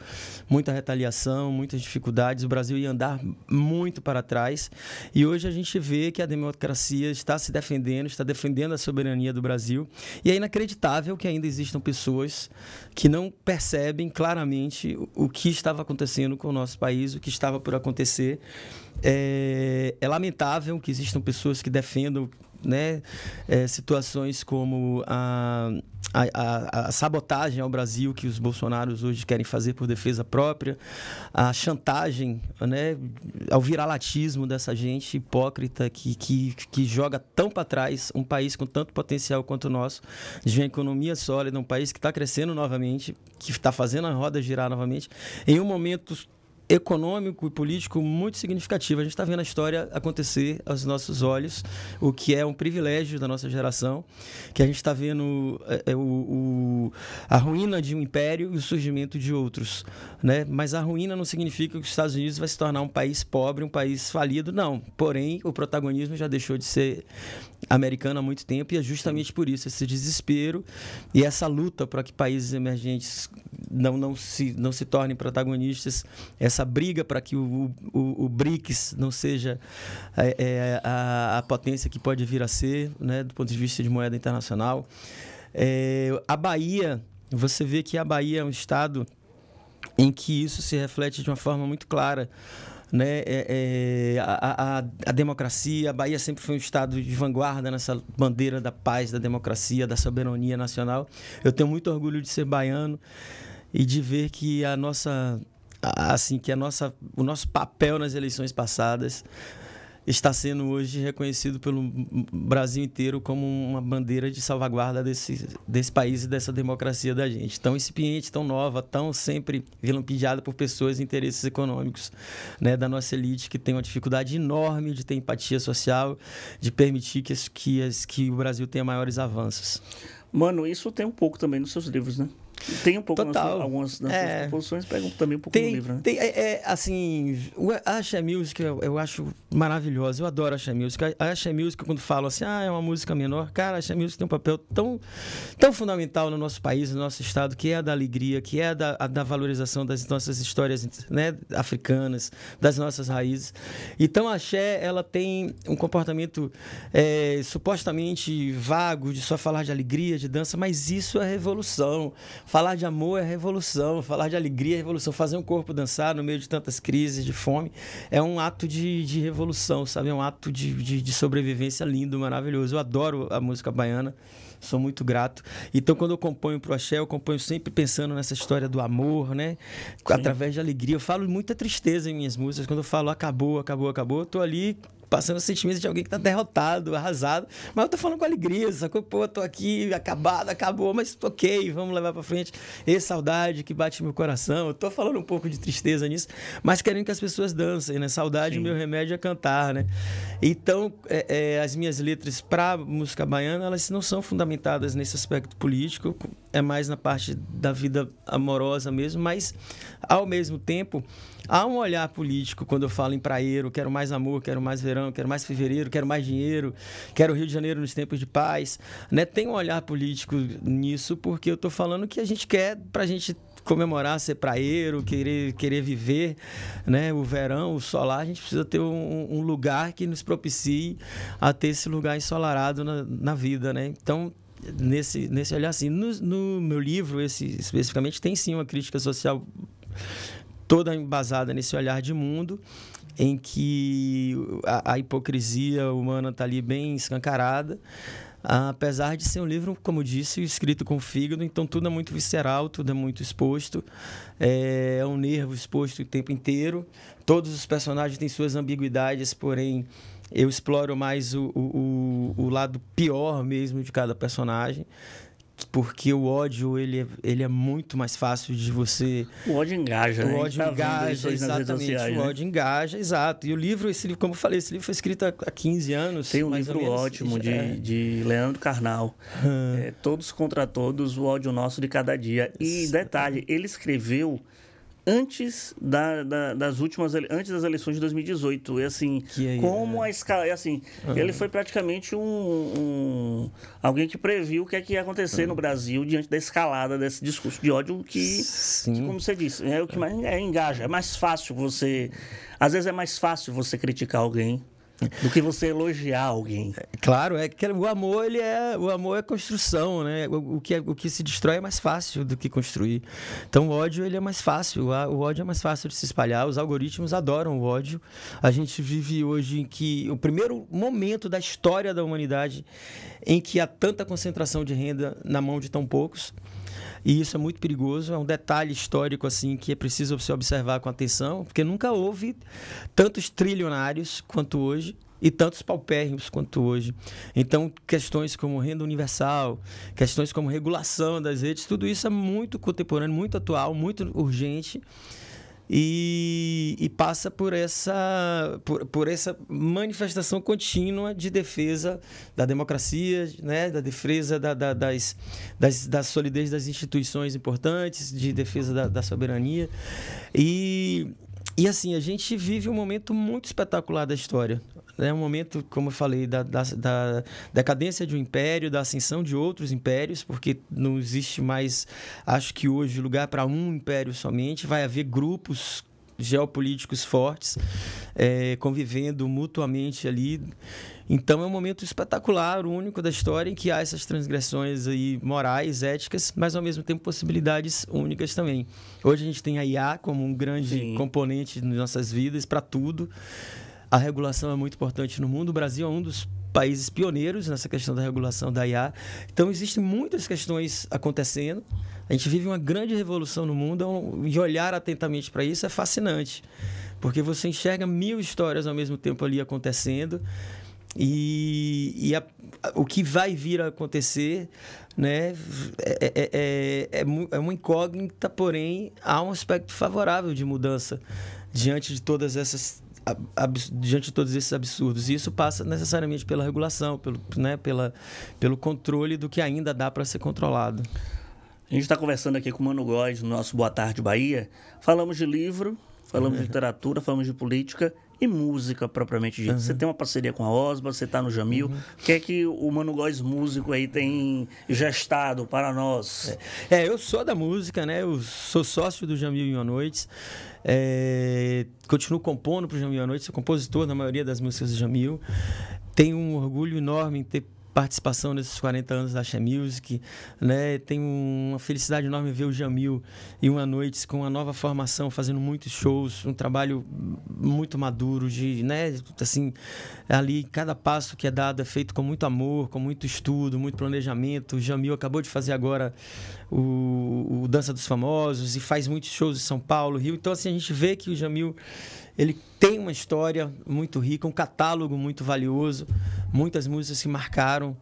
muita retaliação, muitas dificuldades. O Brasil ia andar muito para trás. E hoje a gente vê que a democracia está se defendendo, está defendendo a soberania do Brasil. E é inacreditável que ainda existam pessoas que não percebem claramente o que estava acontecendo acontecendo com o nosso país, o que estava por acontecer. É lamentável que existam pessoas que defendam, né, situações como a sabotagem ao Brasil que os bolsonaros hoje querem fazer por defesa própria, a chantagem, né, ao viralatismo dessa gente hipócrita que joga tão para trás um país com tanto potencial quanto o nosso, de uma economia sólida, um país que está crescendo novamente, que está fazendo a roda girar novamente, em um momento econômico e político muito significativo. A gente está vendo a história acontecer aos nossos olhos, o que é um privilégio da nossa geração, que a gente está vendo a ruína de um império e o surgimento de outros, né? Mas a ruína não significa que os Estados Unidos vai se tornar um país pobre, um país falido, não. Porém, o protagonismo já deixou de ser americano há muito tempo, e é justamente por isso, esse desespero e essa luta para que países emergentes não se tornem protagonistas, essa briga para que o BRICS não seja a potência que pode vir a ser, né, do ponto de vista de moeda internacional. A Bahia, você vê que a Bahia é um estado em que isso se reflete de uma forma muito clara, né? A democracia, a Bahia sempre foi um estado de vanguarda nessa bandeira da paz, da democracia, da soberania nacional. Eu tenho muito orgulho de ser baiano e de ver que o nosso papel nas eleições passadas está sendo hoje reconhecido pelo Brasil inteiro como uma bandeira de salvaguarda desse país e dessa democracia da gente. Tão incipiente, tão nova, tão sempre vilipendiada por pessoas e interesses econômicos, né, da nossa elite, que tem uma dificuldade enorme de ter empatia social, de permitir que o Brasil tenha maiores avanços. Mano, isso tem um pouco também nos seus livros, né? Tem um pouco algumas das suas composições, pegam também um pouco no livro, né? Assim, a Axé Music eu acho maravilhosa, eu adoro a Axé Music. A Axé Music, quando falam assim, é uma música menor, cara, a Axé Music tem um papel tão fundamental no nosso país, no nosso estado, que é a da alegria, que é a da valorização das nossas histórias, né, africanas, das nossas raízes. Então a Axé, ela tem um comportamento supostamente vago, de só falar de alegria, de dança, mas isso é revolução. Falar de amor é revolução, falar de alegria é revolução. Fazer um corpo dançar no meio de tantas crises de fome é um ato de revolução, sabe? É um ato de sobrevivência lindo, maravilhoso. Eu adoro a música baiana, sou muito grato. Então, quando eu componho pro axé, eu componho sempre pensando nessa história do amor, né? Sim. Através de alegria. Eu falo muita tristeza em minhas músicas. Quando eu falo acabou, acabou, acabou, eu tô ali passando o sentimento de alguém que tá derrotado, arrasado, mas eu tô falando com alegria, sacou? Pô, tô aqui, acabado, acabou, mas ok, vamos levar pra frente. E saudade que bate no meu coração. Eu tô falando um pouco de tristeza nisso, mas querendo que as pessoas dancem, né? Saudade, o meu remédio é cantar, né? Então, as minhas letras pra música baiana, elas não são fundamentadas nesse aspecto político, é mais na parte da vida amorosa mesmo, mas, ao mesmo tempo, há um olhar político quando eu falo em praieiro, quero mais amor, quero mais verão, quero mais fevereiro, quero mais dinheiro, quero Rio de Janeiro nos tempos de paz, né? Tem um olhar político nisso, porque eu estou falando que a gente quer, pra gente comemorar, ser praieiro, querer viver, né? O verão, o solar, a gente precisa ter um lugar que nos propicie a ter esse lugar ensolarado na vida, né? Então, nesse olhar assim, no meu livro, esse especificamente, tem sim uma crítica social toda embasada nesse olhar de mundo, em que a hipocrisia humana está ali bem escancarada, apesar de ser um livro, como eu disse, escrito com fígado, então tudo é muito visceral, tudo é muito exposto, é um nervo exposto o tempo inteiro. Todos os personagens têm suas ambiguidades, porém eu exploro mais o lado pior mesmo de cada personagem, porque o ódio, ele é muito mais fácil de você... O ódio engaja, né? O ódio engaja, exatamente. Sociais, o ódio engaja, exato. E esse livro, como eu falei, esse livro foi escrito há 15 anos. Tem um livro ótimo de Leandro Carnal. Todos contra Todos, o ódio nosso de cada dia. E detalhe, ele escreveu antes antes das eleições de 2018. E assim, a escala... assim, ele foi praticamente alguém que previu o que é que ia acontecer no Brasil diante da escalada desse discurso de ódio que como você disse, é o que mais engaja. É mais fácil você... Às vezes é mais fácil você criticar alguém do que você elogiar alguém. Claro, é que o amor é construção, né? O que se destrói é mais fácil do que construir. Então o ódio ele é mais fácil, o ódio é mais fácil de se espalhar. Os algoritmos adoram o ódio. A gente vive hoje em que o primeiro momento da história da humanidade em que há tanta concentração de renda na mão de tão poucos. E isso é muito perigoso, é um detalhe histórico assim que é preciso se observar com atenção, porque nunca houve tantos trilionários quanto hoje e tantos paupérrimos quanto hoje. Então, questões como renda universal, questões como regulação das redes, tudo isso é muito contemporâneo, muito atual, muito urgente. E passa por essa manifestação contínua de defesa da democracia, né? Da defesa da solidez das instituições importantes, de defesa da soberania. E assim, a gente vive um momento muito espetacular da história. É um momento, como eu falei, da decadência de um império, da ascensão de outros impérios, porque não existe mais, acho que hoje, lugar para um império somente. Vai haver grupos geopolíticos fortes convivendo mutuamente ali. Então é um momento espetacular, único da história, em que há essas transgressões aí morais, éticas, mas ao mesmo tempo possibilidades únicas também. Hoje a gente tem a IA como um grande componente de nossas vidas para tudo. A regulação é muito importante no mundo. O Brasil é um dos países pioneiros nessa questão da regulação da IA. Então, existem muitas questões acontecendo. A gente vive uma grande revolução no mundo e olhar atentamente para isso é fascinante, porque você enxerga 1000 histórias ao mesmo tempo ali acontecendo e o que vai vir a acontecer, né, é uma incógnita, porém há um aspecto favorável de mudança diante de todos esses absurdos. E isso passa necessariamente pela regulação, pelo controle do que ainda dá para ser controlado. A gente está conversando aqui com o Mano Góes no nosso Boa Tarde Bahia. Falamos de livro, falamos de literatura, falamos de política e música propriamente dita. Você tem uma parceria com a Osba, você está no Jamil. O que é que o Mano Góes músico aí tem gestado para nós? Eu sou da música, né? Eu sou sócio do Jamil em Uma Noite. Continuo compondo para o Jamil à Noite, sou compositor na maioria das músicas do Jamil. Tenho um orgulho enorme em ter participação nesses 40 anos da Axé Music, né? Tenho uma felicidade enorme ver o Jamil em Uma Noite com uma nova formação, fazendo muitos shows, um trabalho muito maduro, né? Assim, ali cada passo que é dado é feito com muito amor, com muito estudo, muito planejamento. O Jamil acabou de fazer agora o Dança dos Famosos e faz muitos shows em São Paulo, Rio. Então, assim, a gente vê que o Jamil ele tem uma história muito rica, um catálogo muito valioso, muitas músicas que marcaram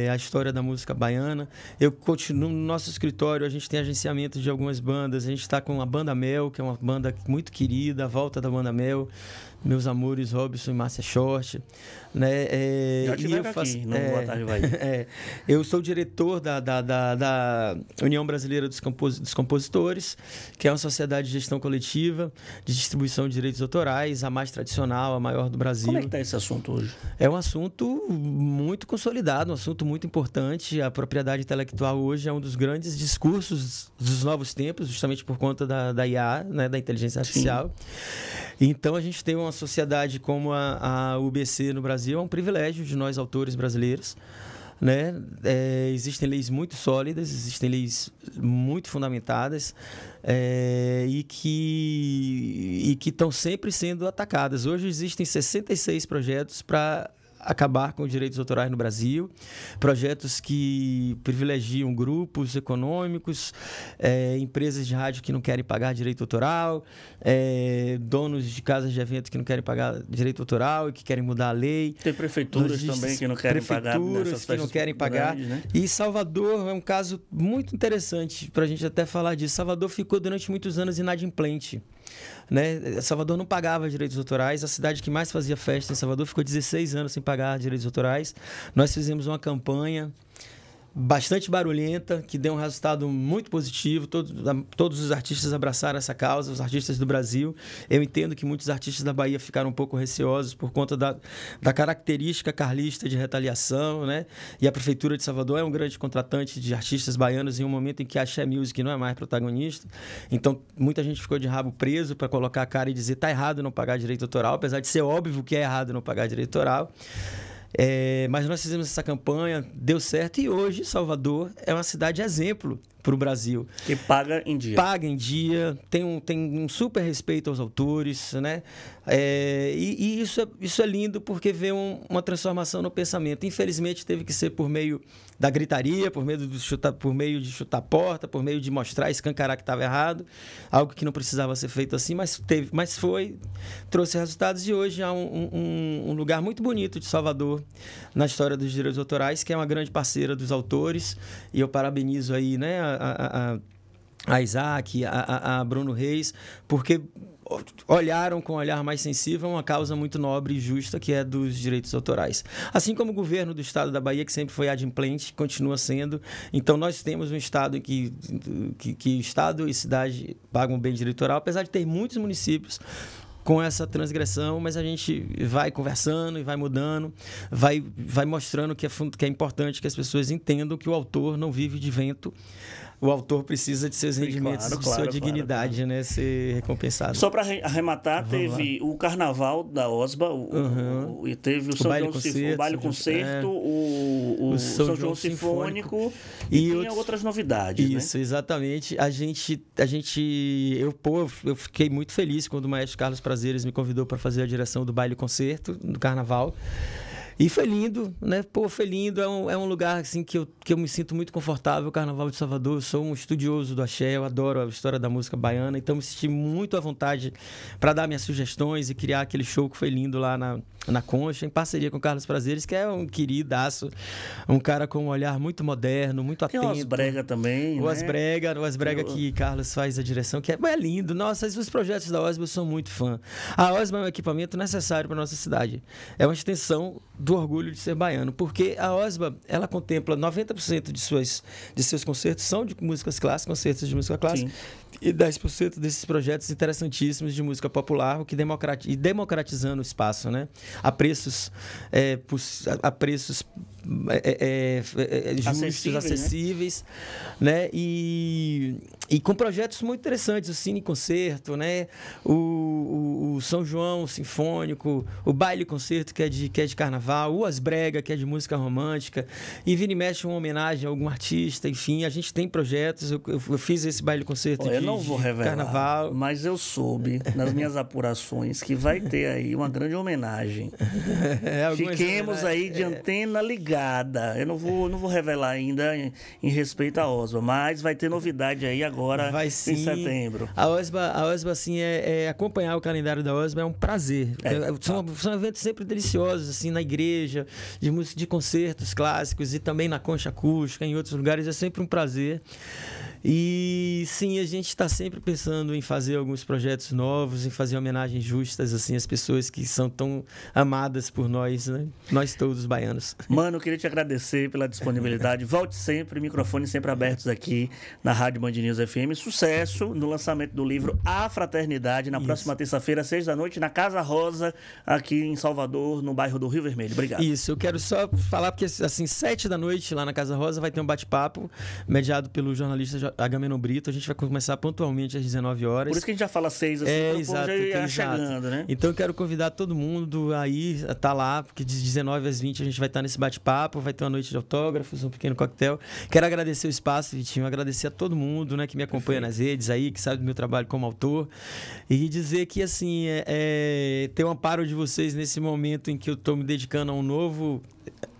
a história da música baiana. Eu continuo no nosso escritório, a gente tem agenciamento de algumas bandas. A gente está com a Banda Mel, que é uma banda muito querida, a volta da Banda Mel, meus amores Robson e Márcia Short, né? Já tiveram aqui no Boa Tarde Bahia. Eu sou diretor da União Brasileira dos Compositores, que é uma sociedade de gestão coletiva de distribuição de direitos autorais, a mais tradicional, a maior do Brasil. Como é que está esse assunto hoje? É um assunto muito consolidado, um assunto muito importante. A propriedade intelectual hoje é um dos grandes discursos dos novos tempos, justamente por conta da IA, né, da inteligência artificial. Então, a gente tem uma sociedade como a UBC no Brasil, é um privilégio de nós, autores brasileiros, né? Existem leis muito sólidas, existem leis muito fundamentadas e que estão sempre sendo atacadas. Hoje existem 66 projetos para acabar com os direitos autorais no Brasil, projetos que privilegiam grupos econômicos, empresas de rádio que não querem pagar direito autoral, donos de casas de evento que não querem pagar direito autoral e que querem mudar a lei. Tem prefeituras também que não querem pagar. Prefeituras que não querem pagar. Grandes, né? E Salvador é um caso muito interessante para a gente até falar disso. Salvador ficou durante muitos anos inadimplente, né? Salvador não pagava direitos autorais. A cidade que mais fazia festa em Salvador ficou 16 anos sem pagar direitos autorais. Nós fizemos uma campanha bastante barulhenta, que deu um resultado muito positivo. Todos os artistas abraçaram essa causa, os artistas do Brasil. Eu entendo que muitos artistas da Bahia ficaram um pouco receosos por conta da característica carlista de retaliação, né? E a Prefeitura de Salvador é um grande contratante de artistas baianos em um momento em que a Axé Music não é mais protagonista. Então, muita gente ficou de rabo preso para colocar a cara e dizer tá errado não pagar direito autoral, apesar de ser óbvio que é errado não pagar direito autoral. Mas nós fizemos essa campanha, deu certo, e hoje Salvador é uma cidade exemplo para o Brasil. E paga em dia. Paga em dia, tem um super respeito aos autores, né? E isso é lindo porque vê uma transformação no pensamento. Infelizmente, teve que ser por meio da gritaria, por meio de chutar a porta, por meio de mostrar, escancarar que estava errado, algo que não precisava ser feito assim, mas trouxe resultados, e hoje há um lugar muito bonito de Salvador na história dos direitos autorais, que é uma grande parceira dos autores, e eu parabenizo aí, né, a Isaac, a Bruno Reis, porque olharam com um olhar mais sensível uma causa muito nobre e justa, que é dos direitos autorais. Assim como o governo do estado da Bahia, que sempre foi adimplente, continua sendo. Então, nós temos um estado em que estado e cidade pagam bem direito autoral, apesar de ter muitos municípios com essa transgressão, mas a gente vai conversando e vai mudando, vai mostrando que é importante que as pessoas entendam que o autor não vive de vento. O autor precisa de seus rendimentos, de sua dignidade, né, ser recompensado. Só para arrematar, teve o Carnaval da OSBA, e teve o São João Sinfônico, o Baile Concerto, o São João Sinfônico e tinha outras novidades. Isso, né? Exatamente. Eu fiquei muito feliz quando o maestro Carlos Prazeres me convidou para fazer a direção do Baile Concerto do Carnaval. E foi lindo, né? Foi lindo. É um lugar assim, que eu me sinto muito confortável. O Carnaval de Salvador, eu sou um estudioso do axé, eu adoro a história da música baiana, então me senti muito à vontade para dar minhas sugestões e criar aquele show que foi lindo lá na Concha, em parceria com o Carlos Prazeres, que é um queridaço, um cara com um olhar muito moderno, muito atento. Tem o Osbrega também, o Osbrega que Carlos faz a direção, que é lindo. Nossa, os projetos da OSBA eu sou muito fã. A OSBA é um equipamento necessário para nossa cidade. É uma extensão do orgulho de ser baiano, porque a OSBA, ela contempla 90% de seus concertos são de músicas clássicas, concertos de música clássica. Sim. E 10% desses projetos interessantíssimos de música popular, o que democratizando o espaço, né? A preços justos, acessíveis, né? E com projetos muito interessantes, o Cine Concerto, né? O São João Sinfônico, o Baile Concerto, que é de carnaval, o Osbrega, que é de música romântica, e vira e mexe uma homenagem a algum artista, enfim, a gente tem projetos. Eu fiz esse Baile Concerto eu não vou revelar, carnaval. Mas eu soube, nas minhas apurações, que vai ter aí uma grande homenagem. Fiquemos aí de antena ligada. Eu não vou revelar ainda em respeito à OSBA, mas vai ter novidade aí agora em setembro. A OSBA assim, acompanhar o calendário da OSBA é um prazer. São eventos sempre deliciosos, assim, na igreja, de música, de concertos clássicos, e também na Concha Acústica, em outros lugares, é sempre um prazer. E sim, a gente está sempre pensando em fazer alguns projetos novos, em fazer homenagens justas assim às pessoas que são tão amadas por nós, né? Nós todos baianos. Mano, eu queria te agradecer pela disponibilidade. Volte sempre, microfones sempre abertos aqui na Rádio Band News FM. Sucesso no lançamento do livro A Fraternidade, na próxima terça-feira, 18h, na Casa Rosa, aqui em Salvador, no bairro do Rio Vermelho. Obrigado. Isso, eu quero só falar porque assim, 19h lá na Casa Rosa vai ter um bate-papo mediado pelo jornalista Agamenon Brito. A gente vai começar pontualmente às 19h. Por isso que a gente já fala 6, assim, exato, já chegando, né? Então eu quero convidar todo mundo aí a estar lá, porque de 19 às 20 a gente vai estar nesse bate-papo, vai ter uma noite de autógrafos, um pequeno coquetel. Quero agradecer o espaço, Vitinho, agradecer a todo mundo, né, que me acompanha nas redes aí, que sabe do meu trabalho como autor, e dizer que, assim, ter um amparo de vocês nesse momento em que eu estou me dedicando a um novo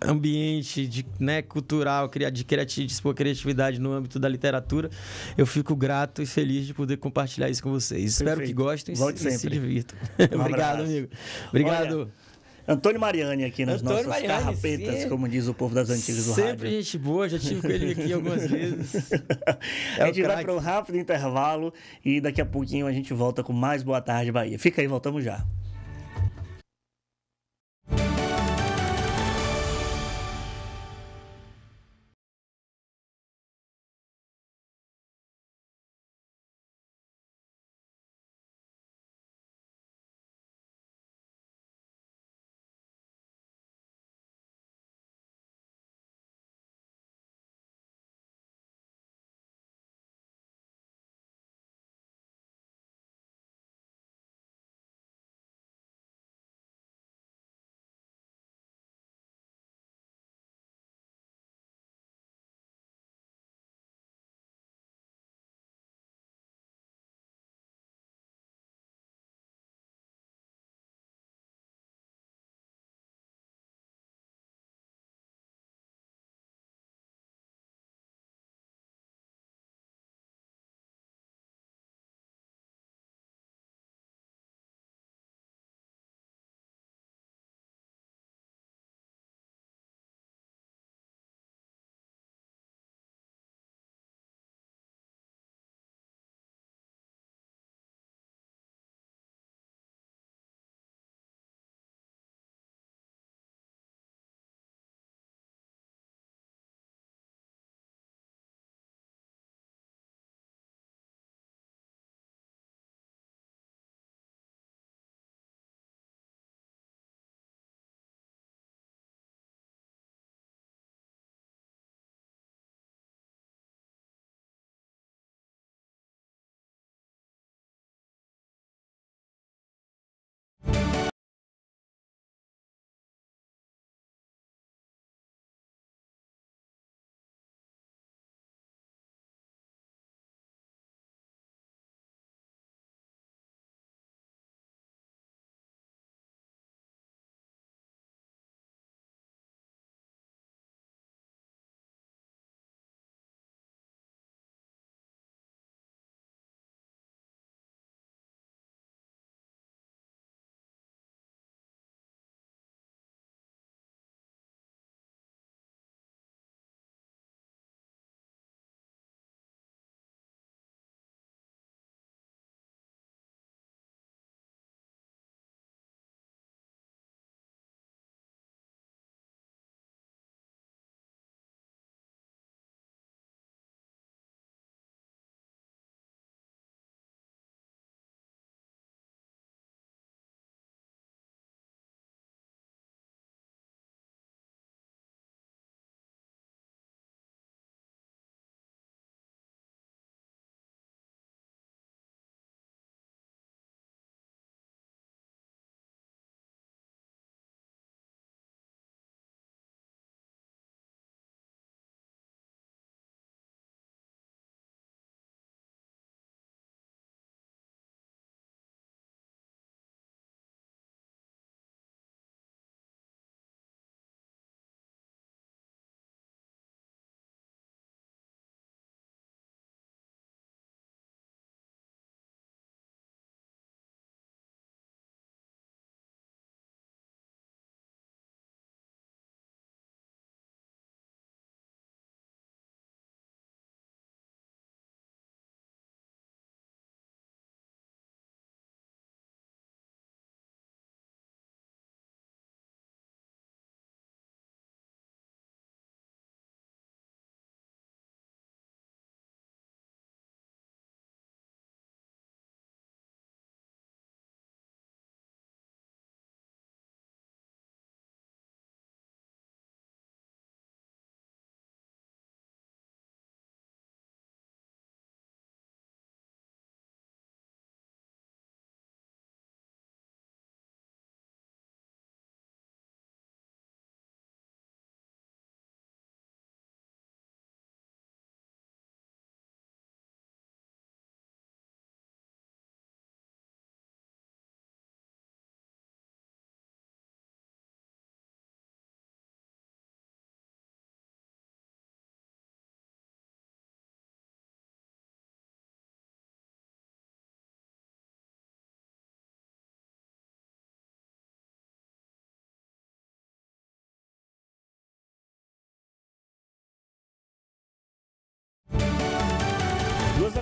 ambiente cultural, de expor criatividade no âmbito da literatura. Eu fico grato e feliz de poder compartilhar isso com vocês. Perfeito. Espero que gostem e se divirtam. Obrigado, amigo. Obrigado. Olha, Antônio Mariani aqui nas nossas carrapetas, como diz o povo das antigas do rádio. Sempre gente boa, já tive com ele aqui algumas vezes. A gente vai para um rápido intervalo e daqui a pouquinho a gente volta com mais Boa Tarde Bahia. Fica aí, voltamos já.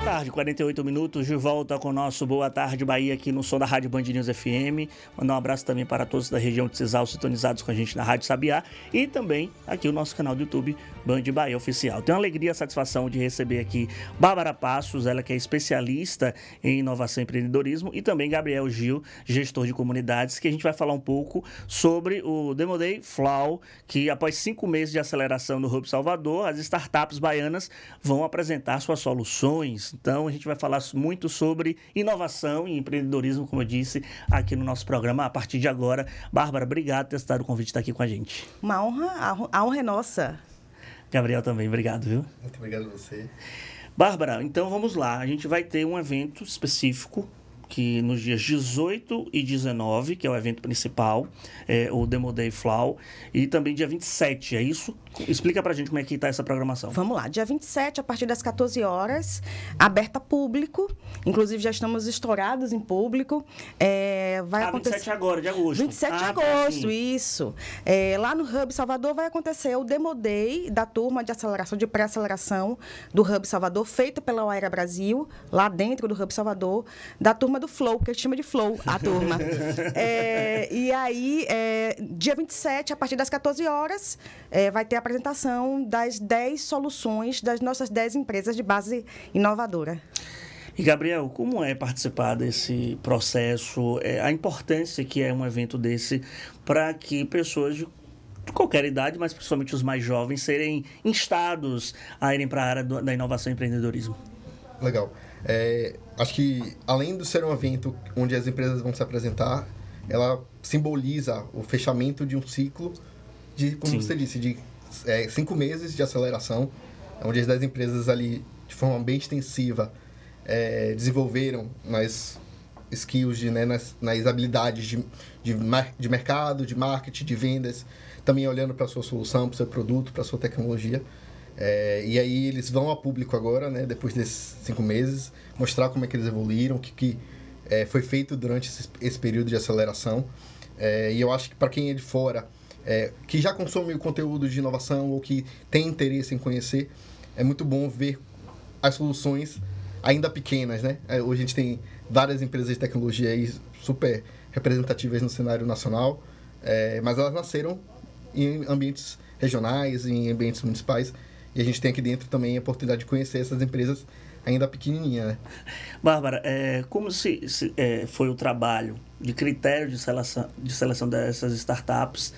tarde, 48 minutos, de volta com o nosso Boa Tarde Bahia aqui no som da Rádio Band News FM. Mandar um abraço também para todos da região de Cisal sintonizados com a gente na Rádio Sabiá e também aqui o nosso canal do YouTube Band Bahia Oficial. Tenho a alegria e a satisfação de receber aqui Bárbara Passos, ela que é especialista em inovação e empreendedorismo, e também Gabriel Gil, gestor de comunidades, que a gente vai falar um pouco sobre o Demo Day Flow, que após 5 meses de aceleração no Hub Salvador, as startups baianas vão apresentar suas soluções. Então, a gente vai falar muito sobre inovação e empreendedorismo, como eu disse, aqui no nosso programa a partir de agora. Bárbara, obrigado por ter aceitado o convite de estar aqui com a gente. Uma honra, a honra é nossa. Gabriel também, obrigado, viu? Muito obrigado a você. Bárbara, então vamos lá. A gente vai ter um evento específico que nos dias 18 e 19, que é o evento principal, o Demo Day Flow, e também dia 27, é isso? Explica pra gente como é que tá essa programação. Vamos lá, dia 27, a partir das 14 horas, aberta a público, inclusive já estamos estourados em público. Vai acontecer 27 agora, de agosto. 27 de agosto, isso. Lá no Hub Salvador vai acontecer o Demo Day da turma de aceleração, de pré-aceleração do Hub Salvador, feito pela Oera Brasil, lá dentro do Hub Salvador, da turma do Flow, que a gente chama de Flow, a turma. E aí, dia 27, a partir das 14 horas, vai ter a apresentação das 10 soluções das nossas 10 empresas de base inovadora. E, Gabriel, como é participar desse processo? A importância que é um evento desse para que pessoas de qualquer idade, mas principalmente os mais jovens, serem instados a irem para a área da inovação e empreendedorismo? Legal. Acho que, além de ser um evento onde as empresas vão se apresentar, ela simboliza o fechamento de um ciclo de, como você disse, de 5 meses de aceleração, onde as 10 empresas ali, de forma bem extensiva, desenvolveram nas skills, nas habilidades de mercado, de marketing, de vendas, também olhando para a sua solução, para o seu produto, para a sua tecnologia. E aí eles vão a público agora, depois desses 5 meses, mostrar como é que eles evoluíram, o que foi feito durante esse período de aceleração. E eu acho que para quem é de fora, que já consome o conteúdo de inovação ou que tem interesse em conhecer, é muito bom ver as soluções ainda pequenas, Hoje a gente tem várias empresas de tecnologia aí super representativas no cenário nacional, mas elas nasceram em ambientes regionais, em ambientes municipais, e a gente tem aqui dentro também a oportunidade de conhecer essas empresas ainda pequenininha, Bárbara, como foi o trabalho de critério de seleção dessas startups,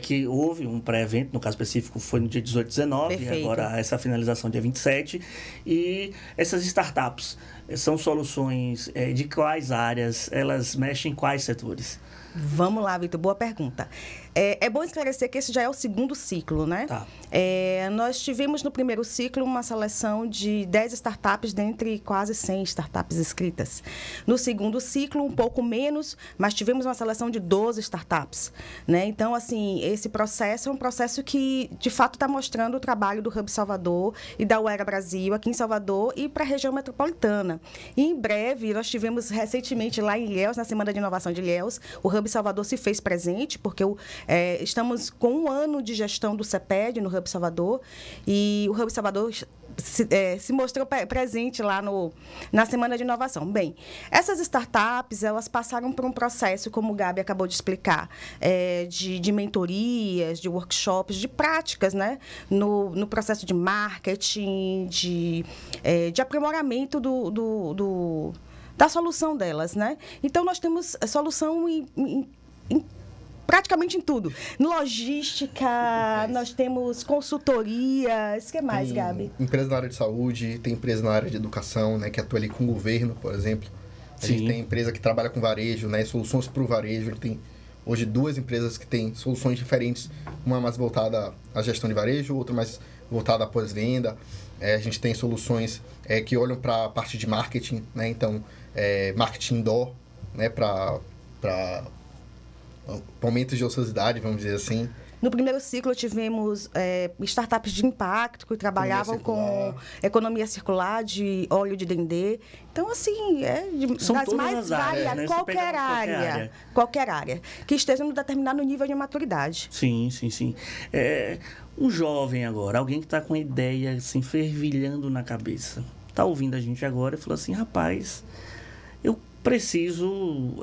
que houve um pré-evento, no caso específico foi no dia 18 e 19, Perfeito. E agora essa finalização dia 27, e essas startups são soluções de quais áreas, elas mexem em quais setores? Vamos lá, Vitor, boa pergunta. É bom esclarecer que esse já é o segundo ciclo, Tá. Nós tivemos no primeiro ciclo uma seleção de 10 startups dentre quase 100 startups inscritas. No segundo ciclo, um pouco menos, mas tivemos uma seleção de 12 startups, Então, assim, esse processo é um processo que, de fato, está mostrando o trabalho do Hub Salvador e da Oera Brasil aqui em Salvador e para a região metropolitana. E, em breve, nós tivemos recentemente lá em Ilhéus, na Semana de Inovação de Ilhéus, o Hub Salvador se fez presente, porque estamos com 1 ano de gestão do CEPED no Hub Salvador, e o Hub Salvador se mostrou presente lá na Semana de Inovação. Bem, essas startups, elas passaram por um processo, como o Gabi acabou de explicar, de mentorias, de workshops, de práticas, no processo de marketing, de aprimoramento da solução delas, Então, nós temos a solução praticamente em tudo. Logística, nós temos consultorias. O que mais, tem Gabi? Empresa na área de saúde, tem empresa na área de educação, que atua ali com o governo, por exemplo. A gente tem empresa que trabalha com varejo, soluções para o varejo. Tem hoje 2 empresas que têm soluções diferentes, uma mais voltada à gestão de varejo, outra mais voltada à pós-venda. A gente tem soluções que olham para a parte de marketing, Então, marketing indoor, para momentos de ociosidade, vamos dizer assim. No primeiro ciclo, tivemos startups de impacto que trabalhavam com economia circular de óleo de dendê. Então, assim, São das todas mais as áreas, variadas, né? qualquer área, que esteja no determinado nível de maturidade. Sim. Um jovem agora, alguém que está com ideia assim, fervilhando na cabeça. está ouvindo a gente agora e falou assim, rapaz, eu preciso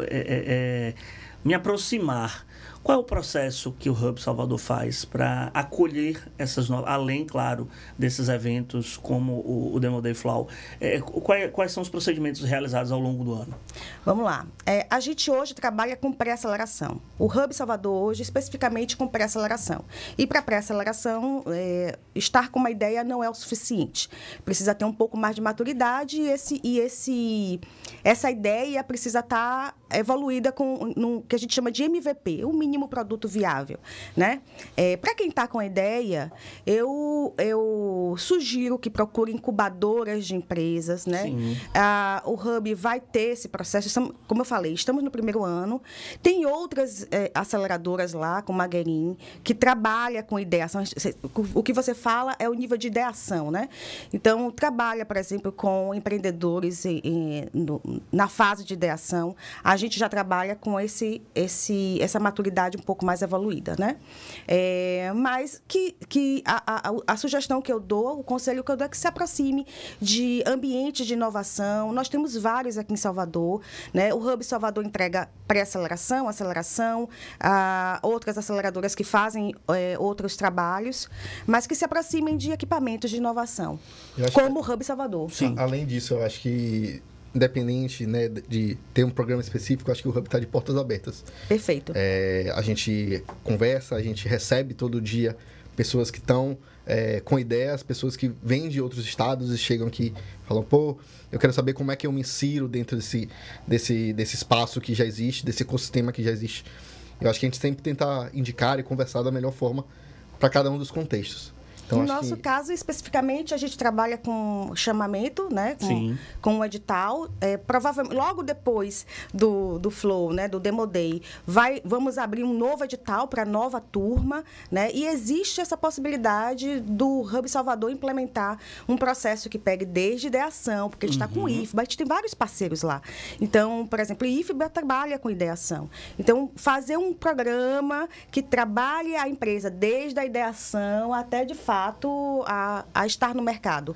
me aproximar. Qual é o processo que o Hub Salvador faz para acolher essas novas, além, claro, desses eventos como o Demo Day Flow? Quais são os procedimentos realizados ao longo do ano? Vamos lá. A gente hoje trabalha com pré-aceleração. O Hub Salvador hoje, especificamente com pré-aceleração. E para pré-aceleração, estar com uma ideia não é o suficiente. Precisa ter um pouco mais de maturidade e essa ideia precisa estar evoluída com no que a gente chama de MVP, o mínimo produto viável, né? Para quem está com a ideia, eu sugiro que procure incubadoras de empresas, né? O Hub vai ter esse processo, como eu falei, estamos no primeiro ano, tem outras aceleradoras lá, como a Guerin, que trabalha com ideação. O que você fala é o nível de ideação, né? Então, trabalha, por exemplo, com empreendedores na fase de ideação. A gente já trabalha com essa maturidade um pouco mais evoluída, né? Mas a sugestão que eu dou, o conselho que eu dou é que se aproxime de ambientes de inovação. Nós temos vários aqui em Salvador, né? O Hub Salvador entrega pré-aceleração, aceleração, outras aceleradoras que fazem outros trabalhos, mas que se aproximem de equipamentos de inovação, como o Hub Salvador. Sim. Além disso, eu acho que independente, né, de ter um programa específico, acho que o Hub está de portas abertas. Perfeito. A gente conversa, a gente recebe todo dia pessoas que estão com ideias, pessoas que vêm de outros estados e chegam aqui e falam, eu quero saber como é que eu me insiro dentro desse espaço que já existe, desse ecossistema que já existe. Eu acho que a gente sempre tenta indicar e conversar da melhor forma para cada um dos contextos. Então, no nosso caso, especificamente, a gente trabalha com chamamento, né? Com um edital. Provavelmente, logo depois do Flow, né? Do Demo Day, vamos abrir um novo edital para a nova turma, né? E existe essa possibilidade do Hub Salvador implementar um processo que pegue desde ideação, porque a gente está com o IFBA, a gente tem vários parceiros lá. Então, por exemplo, o IFBA trabalha com ideação. Então, fazer um programa que trabalhe a empresa desde a ideação até, de fato, a estar no mercado.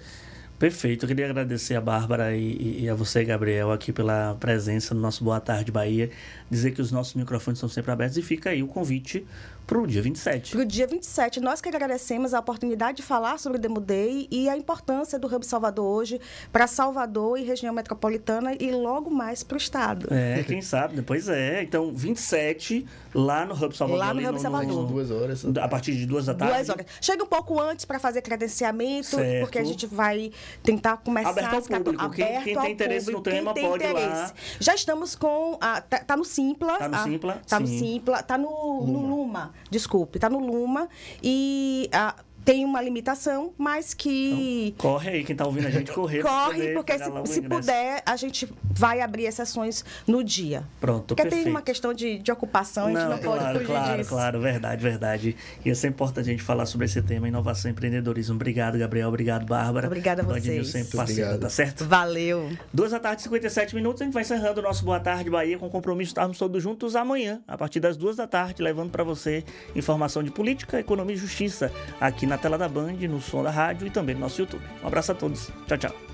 Perfeito. Eu queria agradecer a Bárbara e a você, Gabriel, aqui pela presença no nosso Boa Tarde Bahia. Dizer que os nossos microfones estão sempre abertos e fica aí o convite para o dia 27. Para o dia 27. Nós que agradecemos a oportunidade de falar sobre o Demo Day e a importância do Hub Salvador hoje para Salvador e região metropolitana e logo mais para o estado. Quem sabe, depois Então, 27, lá no Hub Salvador. Lá no Hub Salvador. 2 horas. A partir de 2 da tarde. 2 horas. Chega um pouco antes para fazer credenciamento, certo. Porque a gente vai tentar começar... Aberto ao público. Quem tem interesse no tema pode ir lá. Já estamos com... Tá no Simpla. Tá no Simpla? Tá no Simpla. Tá no Luma. Desculpe, tá no Luma. E... tem uma limitação, mas que... Então, corre aí, quem está ouvindo a gente correr. Corre, porque se puder, a gente vai abrir exceções no dia. Pronto, porque perfeito. Tem uma questão de ocupação, a gente não pode fugir disso. Claro, verdade. E é sempre importante a gente falar sobre esse tema, inovação e empreendedorismo. Obrigado, Gabriel. Obrigado, Bárbara. Obrigada a vocês. Sempre parceira, tá certo? Valeu. 2 da tarde, 57 minutos. A gente vai encerrando o nosso Boa Tarde Bahia com o compromisso de estarmos todos juntos amanhã, a partir das 2 da tarde, levando para você informação de política, economia e justiça aqui na tela da Band, no som da rádio e também no nosso YouTube. Um abraço a todos. Tchau, tchau.